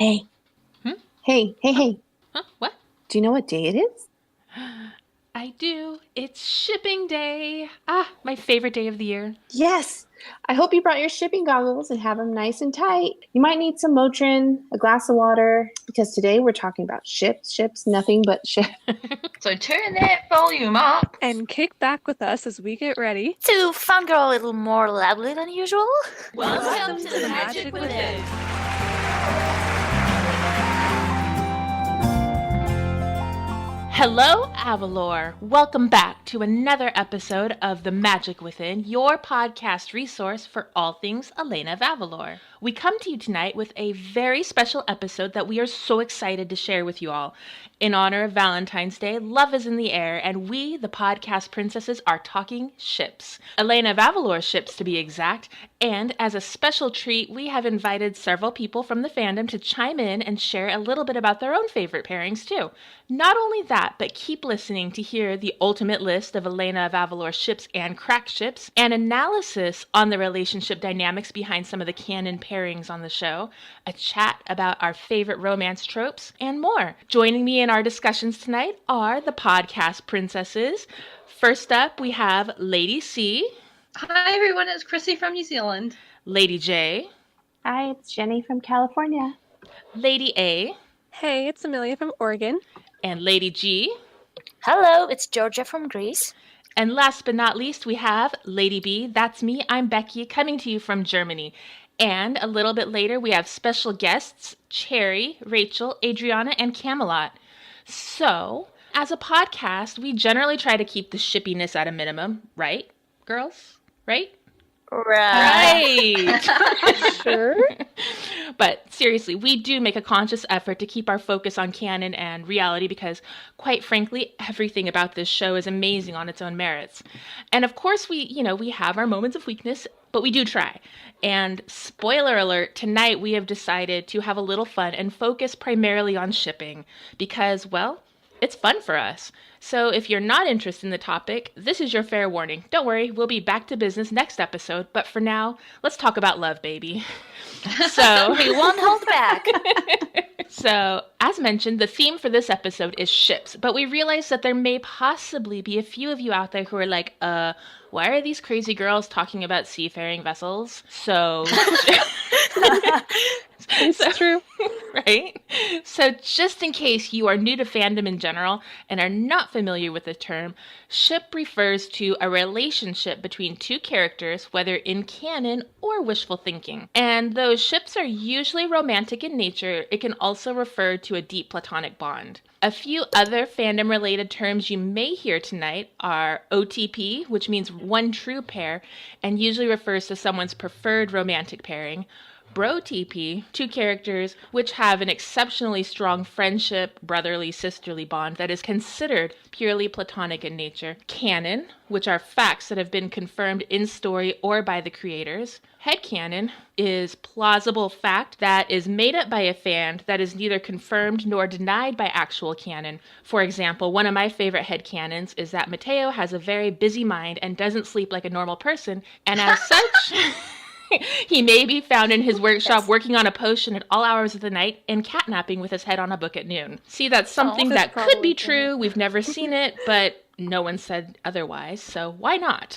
Hey. Hmm? Hey. Huh? What? Do you know what day it is? I do. It's shipping day. My favorite day of the year. Yes. I hope you brought your shipping goggles and have them nice and tight. You might need some Motrin, a glass of water, because today we're talking about ships, nothing but ships. So turn that volume up. And kick back with us as we get ready to fangirl a little more loudly than usual. Welcome to the Magic Within. Hello, Avalor. Welcome back to another episode of The Magic Within, your podcast resource for all things Elena of Avalor. We come to you tonight with a very special episode that we are so excited to share with you all. In honor of Valentine's Day, love is in the air, and we, the podcast princesses, are talking ships. Elena of Avalor ships, to be exact, and as a special treat, we have invited several people from the fandom to chime in and share a little bit about their own favorite pairings, too. Not only that, but keep listening to hear the ultimate list of Elena of Avalor ships and Crackships, and analysis on the relationship dynamics behind some of the canon pairings on the show, a chat about our favorite romance tropes, and more. Joining me in our discussions tonight are the podcast princesses. First up, we have Lady C. Hi everyone, it's Chrissy from New Zealand. Lady J. Hi, it's Jenny from California. Lady A. Hey, it's Amelia from Oregon. And Lady G. Hello, it's Georgia from Greece. And last but not least, we have Lady B. That's me, I'm Becky, coming to you from Germany. And a little bit later, we have special guests, Cherry, Rachel, Adriana, and Camelot. So, as a podcast, we generally try to keep the shippiness at a minimum, right, girls? Right? Right. Sure. But seriously, we do make a conscious effort to keep our focus on canon and reality because, quite frankly, everything about this show is amazing on its own merits. And of course, we have our moments of weakness, but we do try. And spoiler alert, tonight we have decided to have a little fun and focus primarily on shipping because, well, it's fun for us. So if you're not interested in the topic, this is your fair warning. Don't worry, we'll be back to business next episode. But for now, let's talk about love, baby. So We won't hold back. So, as mentioned, the theme for this episode is ships, but we realize that there may possibly be a few of you out there who are like, why are these crazy girls talking about seafaring vessels? So, It's true. right? So just in case you are new to fandom in general and are not familiar with the term, ship refers to a relationship between two characters, whether in canon or wishful thinking. And though ships are usually romantic in nature, it can also refer to a deep platonic bond. A few other fandom-related terms you may hear tonight are OTP, which means one true pair, and usually refers to someone's preferred romantic pairing. Bro TP, two characters which have an exceptionally strong friendship, brotherly, sisterly bond that is considered purely platonic in nature. Canon, which are facts that have been confirmed in story or by the creators. Headcanon is plausible fact that is made up by a fan that is neither confirmed nor denied by actual canon. For example, one of my favorite headcanons is that Mateo has a very busy mind and doesn't sleep like a normal person, and as such... he may be found in his workshop working on a potion at all hours of the night and catnapping with his head on a book at noon. See, that's something that could be true. We've never seen it, but no one said otherwise, so why not?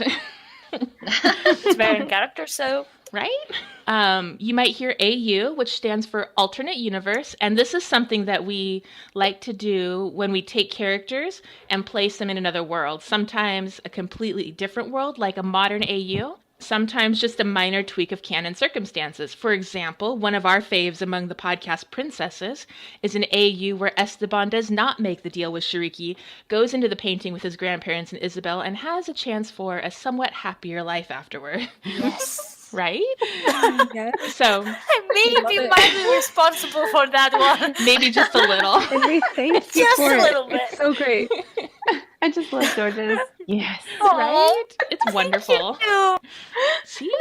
It's very in character, so... Right? You might hear AU, which stands for Alternate Universe, and this is something that we like to do when we take characters and place them in another world. Sometimes a completely different world, like a modern AU. Sometimes just a minor tweak of canon circumstances. For example, one of our faves among the podcast princesses is an AU where Esteban does not make the deal with Shariki, goes into the painting with his grandparents and Isabel, and has a chance for a somewhat happier life afterward. Yes. Right? Yes. So Maybe you might be responsible for that one. maybe just a little. And we thank you Just for a it. little bit. It's so great. I just love Georgia's. Yes. Right? It's wonderful. You. See?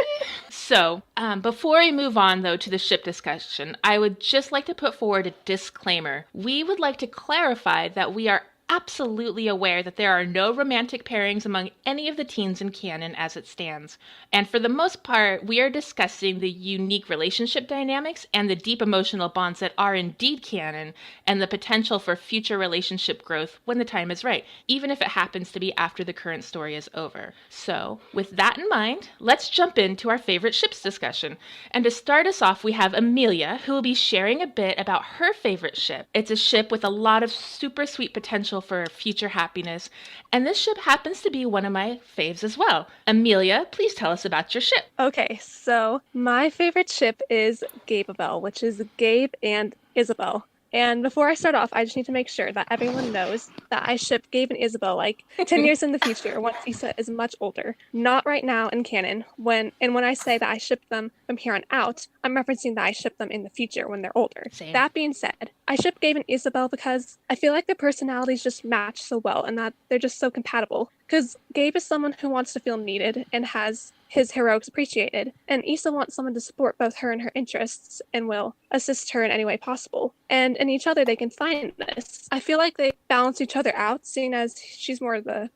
So, before we move on, though, to the ship discussion, I would just like to put forward a disclaimer. We would like to clarify that we are absolutely aware that there are no romantic pairings among any of the teens in canon as it stands. And for the most part, we are discussing the unique relationship dynamics and the deep emotional bonds that are indeed canon, and the potential for future relationship growth when the time is right, even if it happens to be after the current story is over. So, with that in mind, let's jump into our favorite ships discussion. And to start us off, we have Amelia, who will be sharing a bit about her favorite ship. It's a ship with a lot of super sweet potential for future happiness, and this ship happens to be one of my faves as well. Amelia, please tell us about your ship. Okay, so my favorite ship is Gababel, which is Gabe and Isabel. And before I start off, I just need to make sure that everyone knows that I ship Gabe and Isabel like 10 years in the future, once Issa is much older. Not right now in canon. When I say that I ship them from here on out, I'm referencing that I ship them in the future when they're older. Same. That being said, I ship Gabe and Isabel because I feel like their personalities just match so well and that they're just so compatible. Because Gabe is someone who wants to feel needed and has his heroics appreciated, and Issa wants someone to support both her and her interests and will assist her in any way possible. And in each other they can find this. I feel like they balance each other out, seeing as she's more of the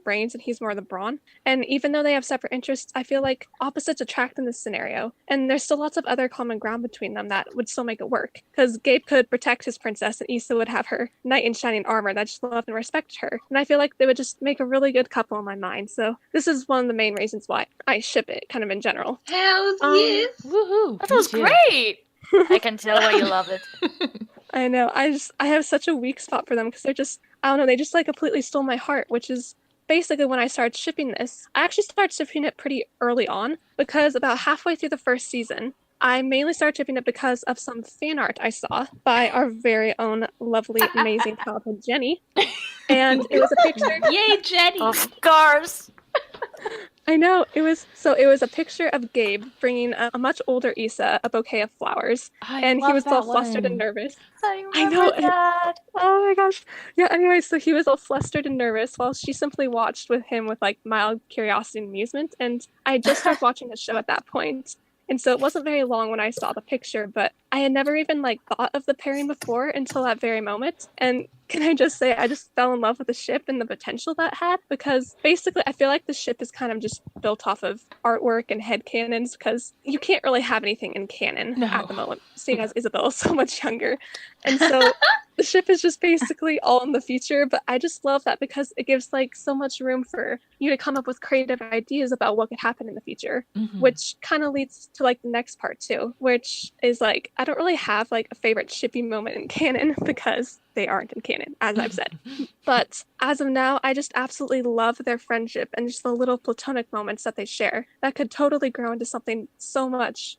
brains and he's more of the brawn. And even though they have separate interests, I feel like opposites attract in this scenario. And there's still lots of other common ground between them that would still make it work. Because Gabe could protect his princess and Issa would have her knight in shining armor that just loved and respected her. And I feel like they would just make a really good couple in my mind. So this is one of the main reasons why I ship it, kind of in general. Hell yes! Woohoo! That was great. I can tell why you love it. I know. I have such a weak spot for them because they're just, I don't know, they just like completely stole my heart, which is basically when I started shipping this. I actually started shipping it pretty early on because about halfway through the first season, I mainly started shipping it because of some fan art I saw by our very own lovely, amazing, talented Jenny. And it was a picture. Yay, Jenny! Of course. I know. It was a picture of Gabe bringing a much older Issa a bouquet of flowers. And he was all flustered and nervous. I know. remember that. Oh my gosh. Yeah, anyway, so he was all flustered and nervous while she simply watched with him with like mild curiosity and amusement. And I just started watching the show at that point. And so it wasn't very long when I saw the picture, but I had never even like thought of the pairing before until that very moment. And can I just say I just fell in love with the ship and the potential that had, because basically I feel like the ship is kind of just built off of artwork and headcanons, because you can't really have anything in canon at the moment, seeing as Isabel is so much younger. And so the ship is just basically all in the future, but I just love that because it gives like so much room for you to come up with creative ideas about what could happen in the future, which kind of leads to like the next part too, which is like I don't really have like a favorite shipping moment in canon because they aren't in canon, as I've said. But as of now, I just absolutely love their friendship and just the little platonic moments that they share that could totally grow into something so much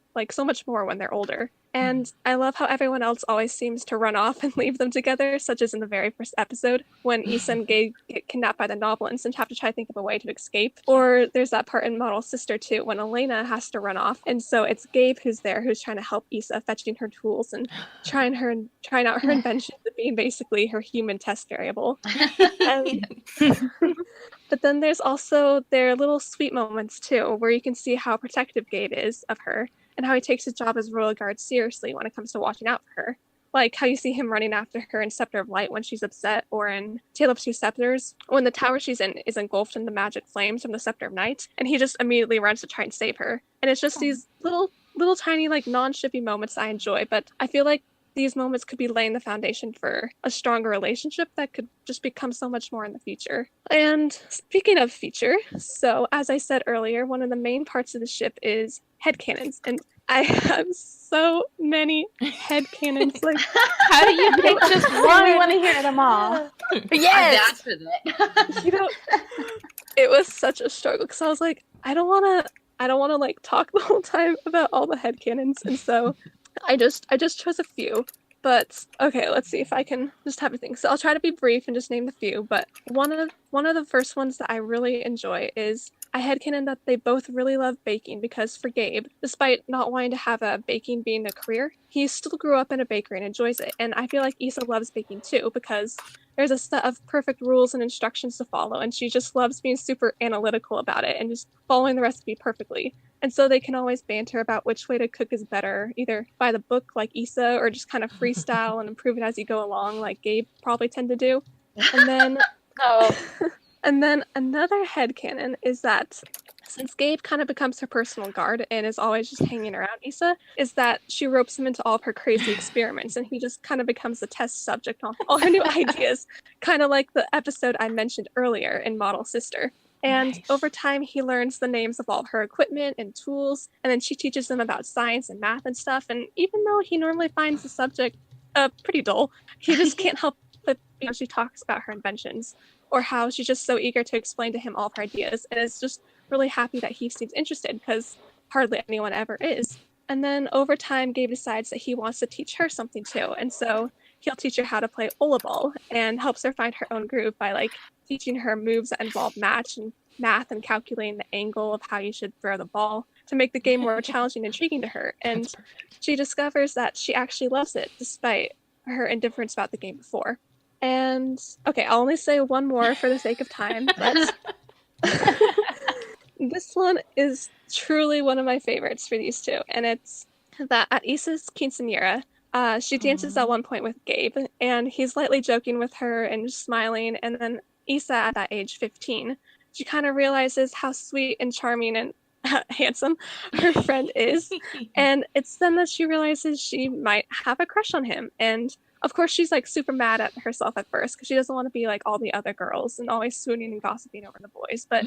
more when they're older. And I love how everyone else always seems to run off and leave them together, such as in the very first episode when Issa and Gabe get kidnapped by the Noblins and have to try to think of a way to escape. Or there's that part in Model Sister 2 when Elena has to run off, and so it's Gabe who's there, who's trying to help Issa, fetching her tools and trying out her inventions of being basically her human test variable. But then there's also their little sweet moments too, where you can see how protective Gabe is of her, and how he takes his job as royal guard seriously when it comes to watching out for her. Like how you see him running after her in Scepter of Light when she's upset, or in Tale of Two Scepters, when the tower she's in is engulfed in the magic flames from the Scepter of Night, and he just immediately runs to try and save her. And it's just these little tiny like non-shippy moments I enjoy, but I feel like these moments could be laying the foundation for a stronger relationship that could just become so much more in the future. And speaking of future, so as I said earlier, one of the main parts of the ship is headcanons. And I have so many headcanons. Like, how do you pick just one? We want to hear them all. Yes! I'm down for that. You know, it was such a struggle because I was like, I don't want to like talk the whole time about all the headcanons. And so I just chose a few, but okay, let's see if I can just have a think. So I'll try to be brief and just name the few, but one of the first ones that I really enjoy is I headcanon that they both really love baking, because for Gabe, despite not wanting to have a baking being a career, he still grew up in a bakery and enjoys it. And I feel like Issa loves baking too, because there's a set of perfect rules and instructions to follow, and she just loves being super analytical about it and just following the recipe perfectly. And so they can always banter about which way to cook is better, either by the book like Issa, or just kind of freestyle and improve it as you go along like Gabe probably tend to do. And then No. and then another headcanon is that since Gabe kind of becomes her personal guard and is always just hanging around Issa, is that she ropes him into all of her crazy experiments and he just kind of becomes the test subject on all her new ideas, kind of like the episode I mentioned earlier in Model Sister. And Nice. over time, he learns the names of all her equipment and tools, and then she teaches him about science and math and stuff. And even though he normally finds the subject pretty dull, he just can't help but she talks about her inventions or how she's just so eager to explain to him all of her ideas, and is just really happy that he seems interested because hardly anyone ever is. And then over time, Gabe decides that he wants to teach her something too, and so he'll teach her how to play Ola Ball and helps her find her own groove by like teaching her moves that involve match and math and calculating the angle of how you should throw the ball to make the game more challenging and intriguing to her. And she discovers that she actually loves it despite her indifference about the game before. And okay, I'll only say one more for the sake of time, but this one is truly one of my favorites for these two, and it's that at Issa's quinceanera, she dances at one point with Gabe, and he's lightly joking with her and just smiling, and then Issa, at that age 15, she kind of realizes how sweet and charming and handsome her friend is, and it's then that she realizes she might have a crush on him. And of course, she's like super mad at herself at first because she doesn't want to be like all the other girls and always swooning and gossiping over the boys. But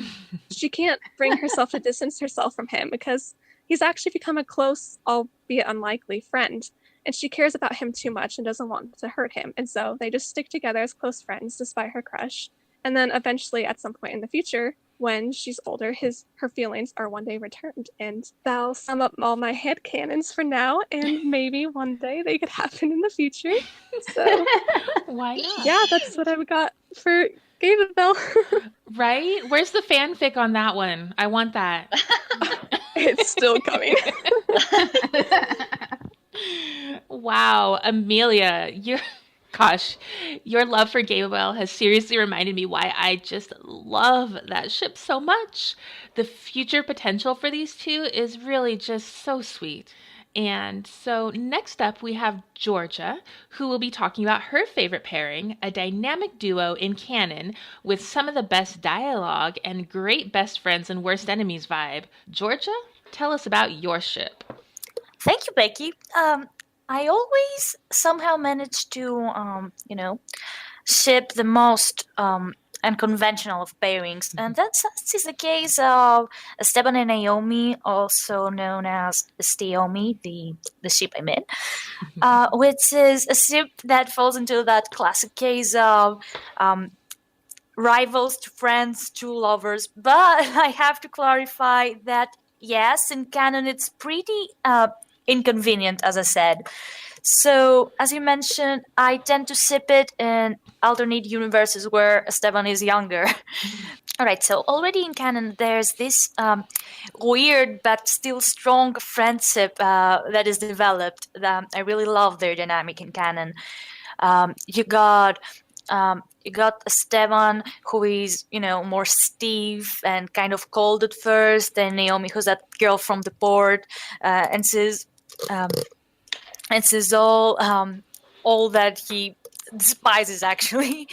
she can't bring herself to distance herself from him because he's actually become a close, albeit unlikely, friend. And she cares about him too much and doesn't want to hurt him. And so they just stick together as close friends despite her crush. And then eventually, at some point in the future, when she's older, her feelings are one day returned. And that'll sum up all my headcanons for now, and maybe one day they could happen in the future. So Why not? yeah, that's what I've got for Gababel. Right? Where's the fanfic on that one? I want that. It's still coming. Wow, Amelia, your love for Gababel has seriously reminded me why I just love that ship so much. The future potential for these two is really just so sweet. And so next up we have Georgia, who will be talking about her favorite pairing, a dynamic duo in canon with some of the best dialogue and great best friends and worst enemies vibe. Georgia, tell us about your ship. Thank you, Becky. I always somehow manage to, ship the most unconventional of pairings, and that is the case of Esteban and Naomi, also known as Esteomi, the ship I mean, which is a ship that falls into that classic case of rivals to friends to lovers. But I have to clarify that yes, in canon it's pretty inconvenient, as I said. So, as you mentioned, I tend to sip it in alternate universes where Esteban is younger. All right, so already in canon, there's this weird but still strong friendship that is developed. I really love their dynamic in canon. You got Esteban, who is, more stiff and kind of cold at first, and Naomi, who's that girl from the port, and she's all that he despises, actually.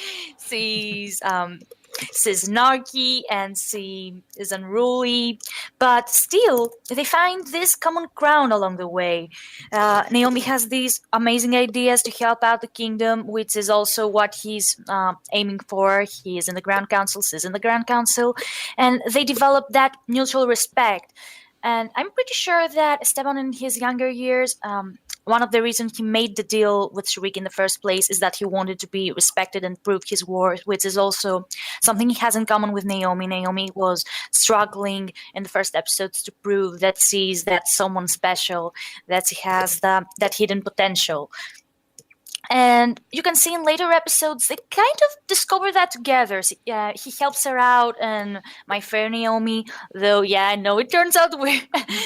She's snarky and she is unruly, but still they find this common ground along the way. Naomi has these amazing ideas to help out the kingdom, which is also what he's aiming for. He is in the Grand Council, she's in the Grand Council, and they develop that mutual respect. And I'm pretty sure that Esteban in his younger years, one of the reasons he made the deal with Sharik in the first place is that he wanted to be respected and prove his worth, which is also something he has in common with Naomi. Naomi was struggling in the first episodes to prove that she's that someone special, that she has that hidden potential. And you can see in later episodes, they kind of discover that together. He helps her out and My Fair Naomi, though, yeah, I know it turns out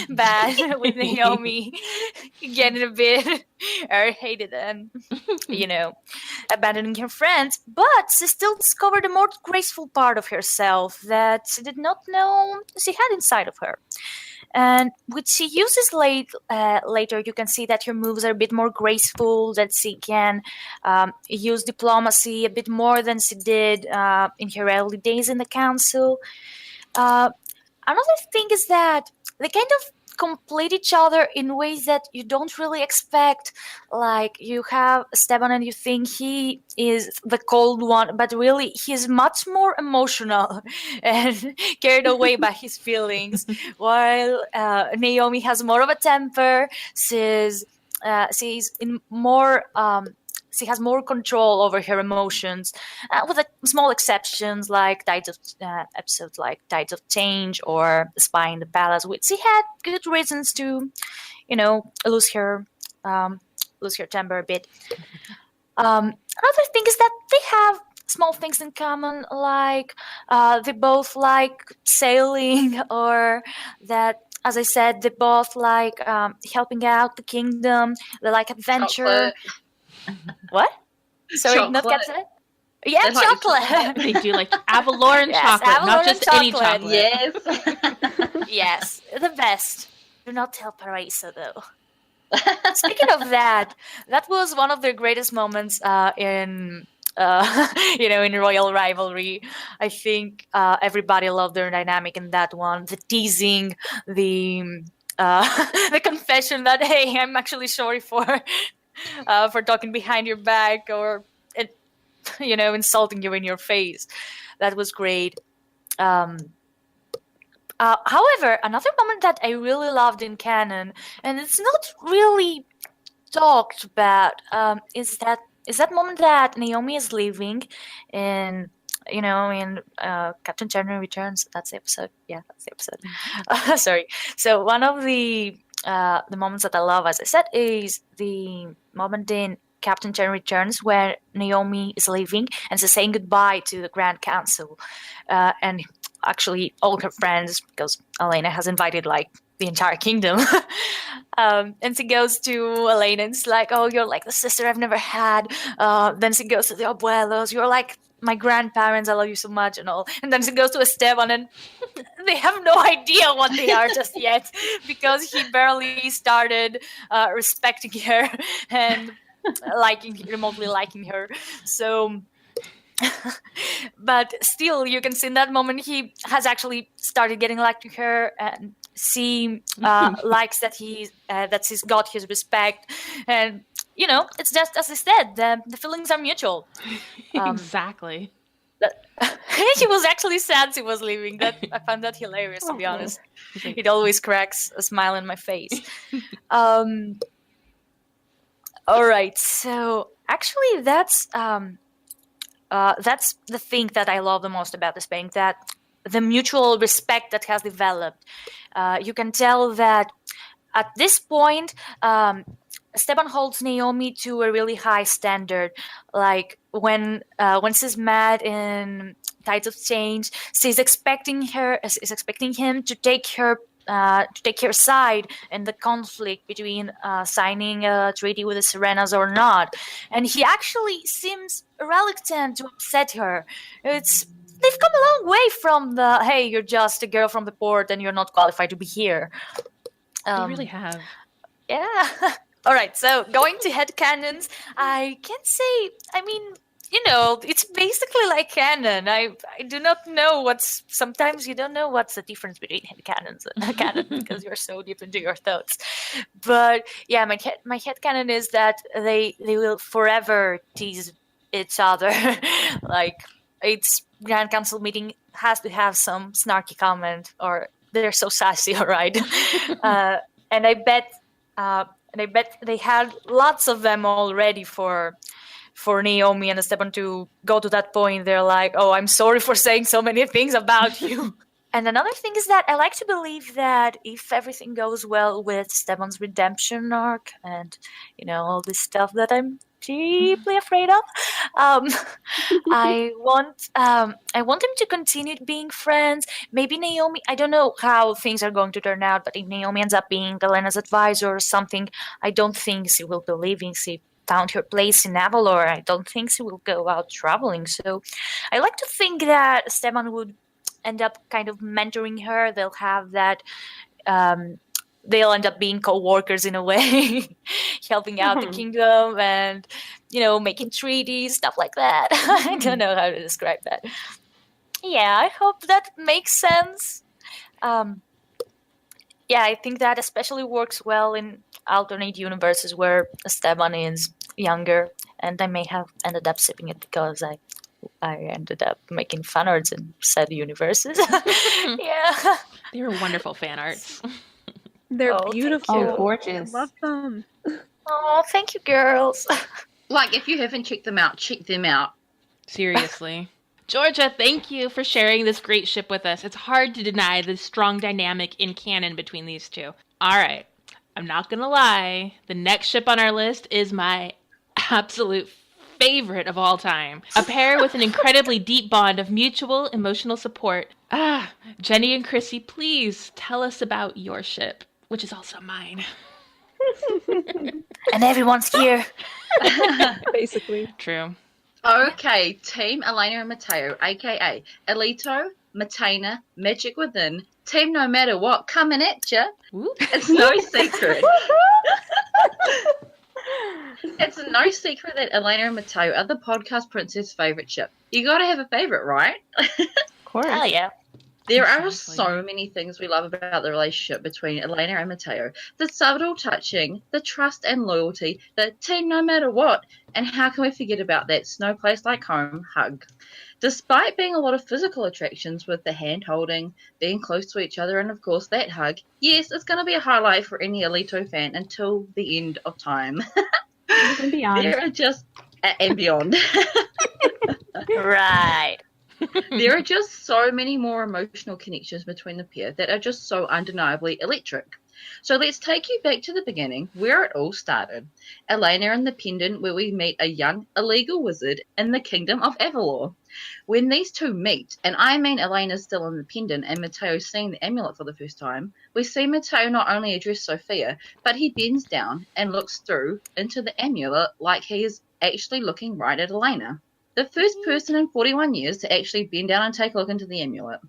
bad with Naomi getting a bit irritated and, abandoning her friends. But she still discovered a more graceful part of herself that she did not know she had inside of her. And which she uses later. You can see that her moves are a bit more graceful, that she can use diplomacy a bit more than she did in her early days in the council. Another thing is that they kind of complete each other in ways that you don't really expect. Like, you have Esteban and you think he is the cold one, but really he's much more emotional and carried away by his feelings, while Naomi has more of a temper. She's in more she has more control over her emotions, with small exceptions like episodes like Tides of Change or Spy in the Palace, which she had good reasons to, lose her temper a bit. Another thing is that they have small things in common, like they both like sailing, or that, as I said, they both like helping out the kingdom. They like adventure. Chocolate. What? Sorry, not Chocolate. get that? Yeah, They like chocolate. chocolate. They do like Avaloran Yes, chocolate, not Avaloran just any chocolate. chocolate. Yes. Yes, the best. Do not tell Paraiso, though. Speaking of that was one of the greatest moments in in Royal Rivalry. I think everybody loved their dynamic in that one. The teasing, the the confession that, hey, I'm actually sorry for talking behind your back, or insulting you in your face. That was great. However, another moment that I really loved in canon, and it's not really talked about, is that moment that Naomi is leaving in Captain January Returns. That's the episode. Yeah, that's the episode. Sorry. So one of the moments that I love, as I said, is the moment in Captain January Returns where Naomi is leaving and she's saying goodbye to the Grand Council, and actually all her friends, because Elena has invited like the entire kingdom. And she goes to Elena and it's like, oh, you're like the sister I've never had. Then she goes to the abuelos, you're like my grandparents, I love you so much, and all. And then she goes to Esteban, and they have no idea what they are just yet, because he barely started respecting her and remotely liking her. So but still, you can see in that moment he has actually started getting like to her, and she likes that she's got his respect, and it's just as I said, the feelings are mutual. Exactly. He was actually sad she was leaving. That I found that hilarious, to be honest. It always cracks a smile on my face. All right, so actually that's the thing that I love the most about this bank, that the mutual respect that has developed. You can tell that at this point, Esteban holds Naomi to a really high standard. Like when she's mad in Tides of Change, she's expecting him to take her side in the conflict between signing a treaty with the Serenas or not. And he actually seems reluctant to upset her. They've come a long way from the, hey, you're just a girl from the port and you're not qualified to be here. They really have. Yeah. All right, so going to headcanons, I can say, it's basically like canon. I do not know sometimes you don't know what's the difference between headcanons and canon because you're so deep into your thoughts. But yeah, my headcanon is that they will forever tease each other. Like, it's Grand Council meeting has to have some snarky comment, or they're so sassy, all right? And I bet they had lots of them already for Naomi and Esteban to go to that point. They're like, oh, I'm sorry for saying so many things about you. And another thing is that I like to believe that if everything goes well with Esteban's redemption arc and, all this stuff that I'm deeply afraid of, I want them to continue being friends. Maybe Naomi, I don't know how things are going to turn out, but if Naomi ends up being Galena's advisor or something, I don't think she will be leaving. She found her place in Avalor. I don't think she will go out traveling. So I like to think that Esteban would end up kind of mentoring her. They'll have that they'll end up being co-workers in a way, helping out the kingdom and, making treaties, stuff like that. I don't know how to describe that. Yeah, I hope that makes sense. Yeah, I think that especially works well in alternate universes where Esteban is younger, and I may have ended up sipping it because I ended up making fan arts in said universes. Yeah. They were wonderful fan arts. They're Oh, thank beautiful. Oh, you. I gorgeous. love them. Oh, thank you, girls. Like, if you haven't checked them out, check them out. Seriously. Georgia, thank you for sharing this great ship with us. It's hard to deny the strong dynamic in canon between these two. All right. I'm not going to lie. The next ship on our list is my absolute favorite of all time. A pair with an incredibly deep bond of mutual emotional support. Jenny and Chrissy, please tell us about your ship, which is also mine. And everyone's here. Basically. True. Okay, Team Elena and Mateo, aka Eleteo, Matena, Magic Within, Team No Matter What, coming at ya. Woo. It's no secret. It's no secret that Elena and Mateo are the podcast princess' favorite ship. You gotta have a favorite, right? Of course. Oh, yeah. There are Exactly. so many things we love about the relationship between Elena and Mateo. The subtle touching, the trust and loyalty, the team no matter what, and how can we forget about that snow place like home hug? Despite being a lot of physical attractions with the hand holding, being close to each other, and of course that hug, yes, it's going to be a highlight for any Eleteo fan until the end of time. And beyond. There are just, and beyond. Right. There are just so many more emotional connections between the pair that are just so undeniably electric. So let's take you back to the beginning, where it all started. Elena and the pendant, where we meet a young illegal wizard in the kingdom of Avalor. When these two meet, and I mean Elena's still in the pendant and Mateo seeing the amulet for the first time, we see Mateo not only address Sophia, but he bends down and looks through into the amulet like he is actually looking right at Elena. The first person in 41 years to actually bend down and take a look into the amulet.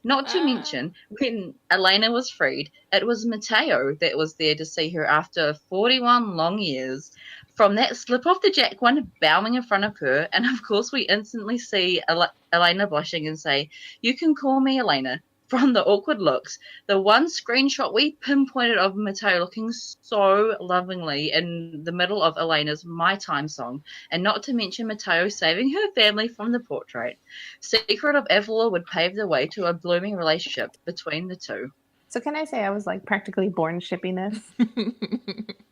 Not to mention, when Elena was freed, it was Mateo that was there to see her after 41 long years. From that slip off the jack one, bowing in front of her, and of course we instantly see Elena blushing and say, "You can call me Elena." From the awkward looks, the one screenshot we pinpointed of Mateo looking so lovingly in the middle of Elena's My Time song, and not to mention Mateo saving her family from the portrait. Secret of Avalor would pave the way to a blooming relationship between the two. So can I say I was like practically born shipping this?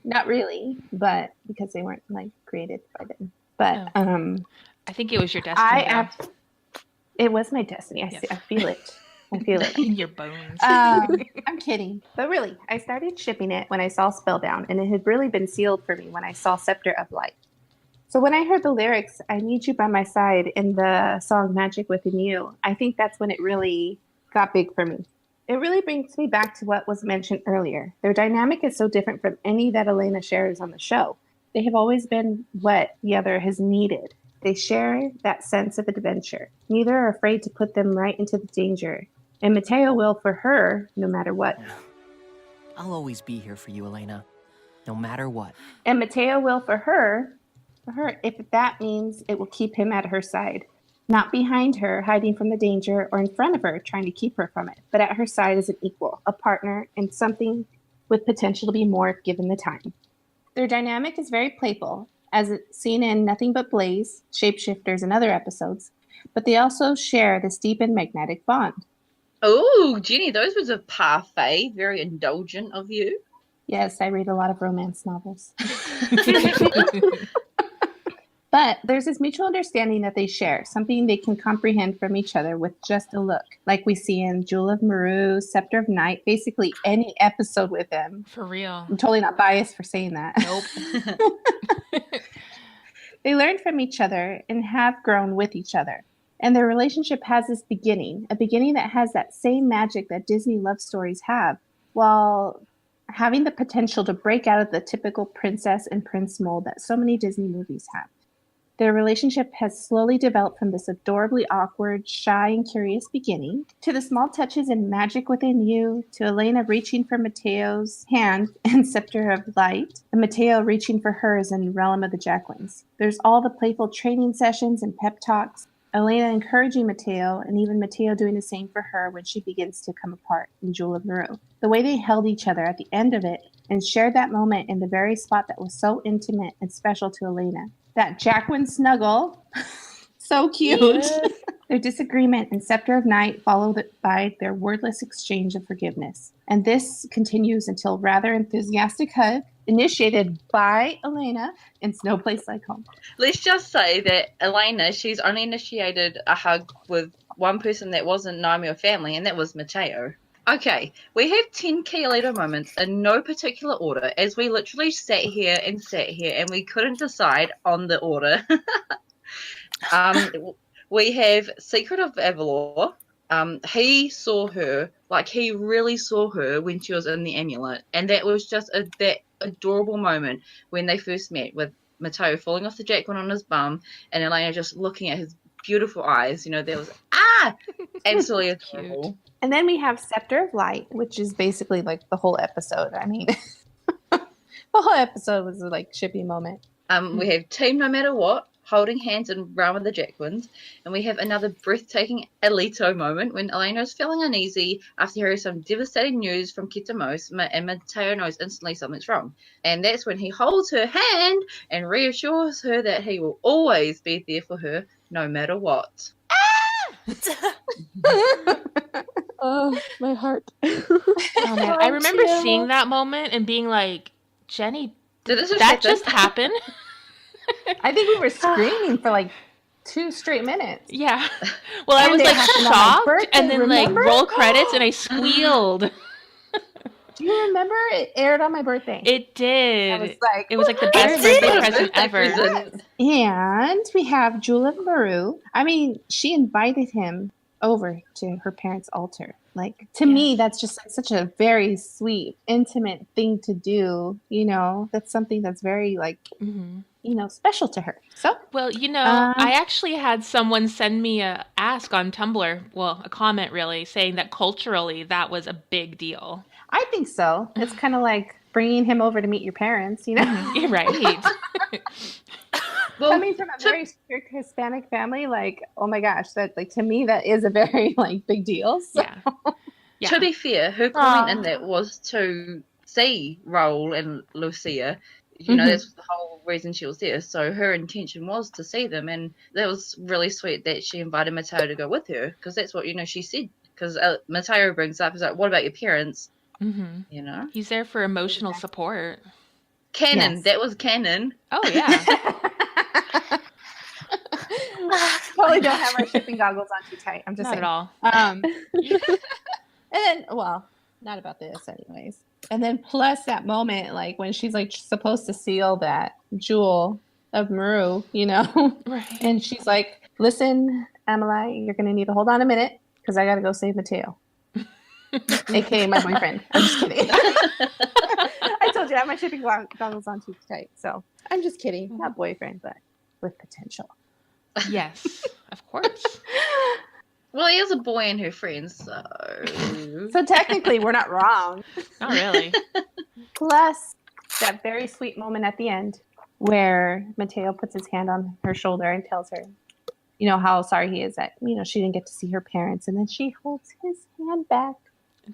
Not really, but because they weren't like created by them. But I think it was your destiny. It was my destiny. Yes. I feel it. I feel it. In your bones. I'm kidding. But really, I started shipping it when I saw Spellbound, and it had really been sealed for me when I saw Scepter of Light. So when I heard the lyrics, "I need you by my side" in the song Magic Within You, I think that's when it really got big for me. It really brings me back to what was mentioned earlier. Their dynamic is so different from any that Elena shares on the show. They have always been what the other has needed. They share that sense of adventure. Neither are afraid to put them right into the danger. And Mateo will for her, no matter what. I'll always be here for you, Elena, no matter what. And Mateo will for her, if that means it will keep him at her side. Not behind her, hiding from the danger, or in front of her, trying to keep her from it, but at her side as an equal, a partner, and something with potential to be more if given the time. Their dynamic is very playful, as it's seen in Nothing But Blaze, Shapeshifters, and other episodes, but they also share this deep and magnetic bond. Oh, Jenny, those was a parfait. Very indulgent of you. Yes, I read a lot of romance novels. But there's this mutual understanding that they share, something they can comprehend from each other with just a look, like we see in Jewel of Maru, Scepter of Night, basically any episode with them. For real. I'm totally not biased for saying that. Nope. They learn from each other and have grown with each other. And their relationship has this beginning, a beginning that has that same magic that Disney love stories have, while having the potential to break out of the typical princess and prince mold that so many Disney movies have. Their relationship has slowly developed from this adorably awkward, shy, and curious beginning to the small touches and magic within you, to Elena reaching for Mateo's hand and scepter of light, and Mateo reaching for hers in Realm of the Jacquelines. There's all the playful training sessions and pep talks, Elena encouraging Mateo, and even Mateo doing the same for her when she begins to come apart in Jewel of Meru. The way they held each other at the end of it and shared that moment in the very spot that was so intimate and special to Elena. That Jacqueline snuggle, so cute. Yes. Their disagreement and Scepter of Night followed by their wordless exchange of forgiveness. And this continues until rather enthusiastic hug, initiated by Elena in No Place Like Home. Let's just say that Elena, she's only initiated a hug with one person that wasn't Naomi or family, and that was Mateo. Okay, we have 10 key Eleteo moments in no particular order, as we literally sat here, and we couldn't decide on the order. We have Secret of Avalor. He saw her, like he really saw her when she was in the amulet, and that was just that adorable moment when they first met, with Mateo falling off the Jacqueline on his bum, and Elena just looking at his beautiful eyes. That was absolutely adorable. Cute. And then we have Scepter of Light, which is basically like the whole episode. I mean, the whole episode was like a shippy moment. We have Team No Matter What, holding hands in Realm of the Jacquelines, and we have another breathtaking Eleteo moment when Elena is feeling uneasy after hearing some devastating news from Kitamos, and Mateo knows instantly something's wrong. And that's when he holds her hand and reassures her that he will always be there for her, no matter what. Oh, my heart. Oh, man. I remember seeing that moment and being like, Jenny, Did this that just happen? I think we were screaming for like 2 straight minutes. Yeah. Well, I And was it like happened on my shocked, birthday, and then remember? like roll credits, and I squealed. Do you remember? It aired on my birthday. It did. I was like, It was like the best did. birthday present ever. Present. And we have Jewel of Meru. I mean, she invited him over to her parents' altar. Like, to me, that's just like such a very sweet, intimate thing to do. That's something that's very like, special to her. So, Well, I actually had someone send me a ask on Tumblr, well, a comment really, saying that culturally that was a big deal. I think so. It's kind of like bringing him over to meet your parents, You're right. Well, Coming from a very strict Hispanic family, like, oh my gosh, that like to me that is a very like big deal. So. Yeah. to be fair, her comment in that was to see Raul and Lucia. That's the whole reason she was there. So her intention was to see them, and that was really sweet that she invited Mateo to go with her, because that's what she said. Because Mateo brings up, is like, what about your parents? Mm-hmm. He's there for emotional support. Canon, Yes. that was canon. Oh yeah. Totally don't have our shipping goggles on too tight. I'm just Not saying. at all. And then, well, not about this anyways. And then plus that moment, like when she's like supposed to seal that jewel of Meru, Right. And she's like, listen, Emily, you're going to need to hold on a minute because I got to go save Mateo. AKA my boyfriend. I'm just kidding. I told you I have my shipping goggles on too tight. So I'm just kidding. Not boyfriend, but with potential. Yes, of course. Well, he is a boy and her friends, so. So technically, we're not wrong. Not really. Plus, that very sweet moment at the end where Mateo puts his hand on her shoulder and tells her, how sorry he is that, she didn't get to see her parents. And then she holds his hand back.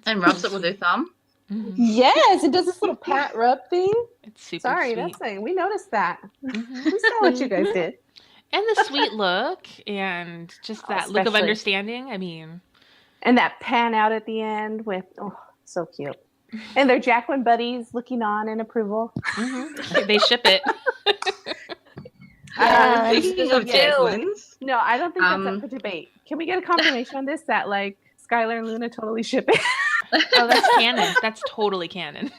And rubs it with her thumb. Mm-hmm. Yes, it does this little pat rub thing. It's super Sorry, sweet. that's like, we noticed that. Mhm. We saw what you guys did. And the sweet look and just that look of Especially. understanding. I mean, And that pan out at the end with, so cute. And their Jacqueline buddies looking on in approval. they ship it. Speaking of Jacquelines. No, I don't think that's up for debate. Can we get a confirmation on this that like Skylar and Luna totally ship it? Oh, that's canon. That's totally canon.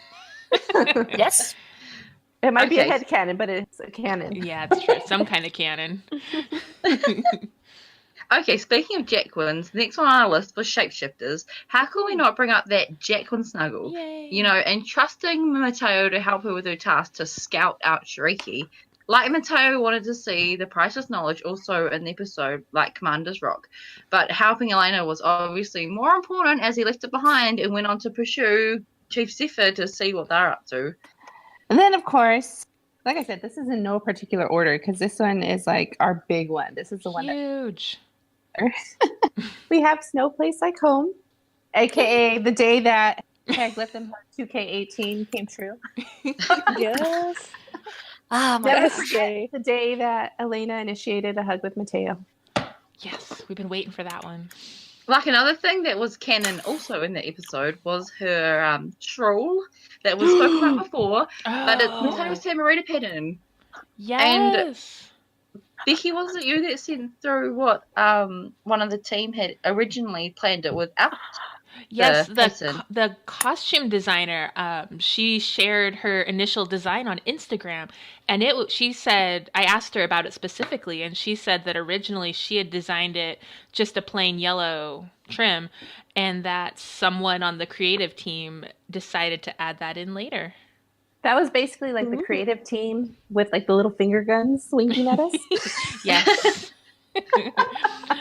Yes. It might be a Okay. head canon, but it's a canon. Yeah, it's true. Some kind of canon. Okay, speaking of Jacquelines, the next one on our list was shapeshifters. How can we not bring up that Jacqueline snuggle? Yay. And trusting Mateo to help her with her task to scout out Shariki. Like Mateo wanted to see the priceless knowledge also in the episode, like Commander's Rock. But helping Elena was obviously more important as he left it behind and went on to pursue Chief Zephyr to see what they're up to. And then, of course, like I said, this is in no particular order because this one is like our big one. This is the one Huge. we have Snow Place Like Home, aka the day that Tag Let Them Have 2K18 came true. Yes. Ah, my Never best forget day. the day that Elena initiated a hug with Mateo. Yes, we've been waiting for that one. Like another thing that was canon also in the episode was her troll that was spoken about before, but it's Mateo's Tamarita pattern. Yes. Becky, was it you that sent through what one of the team had originally planned it without? Yes, pattern? the costume designer, she shared her initial design on Instagram, and she said, I asked her about it specifically, and she said that originally she had designed it just a plain yellow trim, and that someone on the creative team decided to add that in later. That was basically like the creative team with like the little finger guns winking at us. Yes.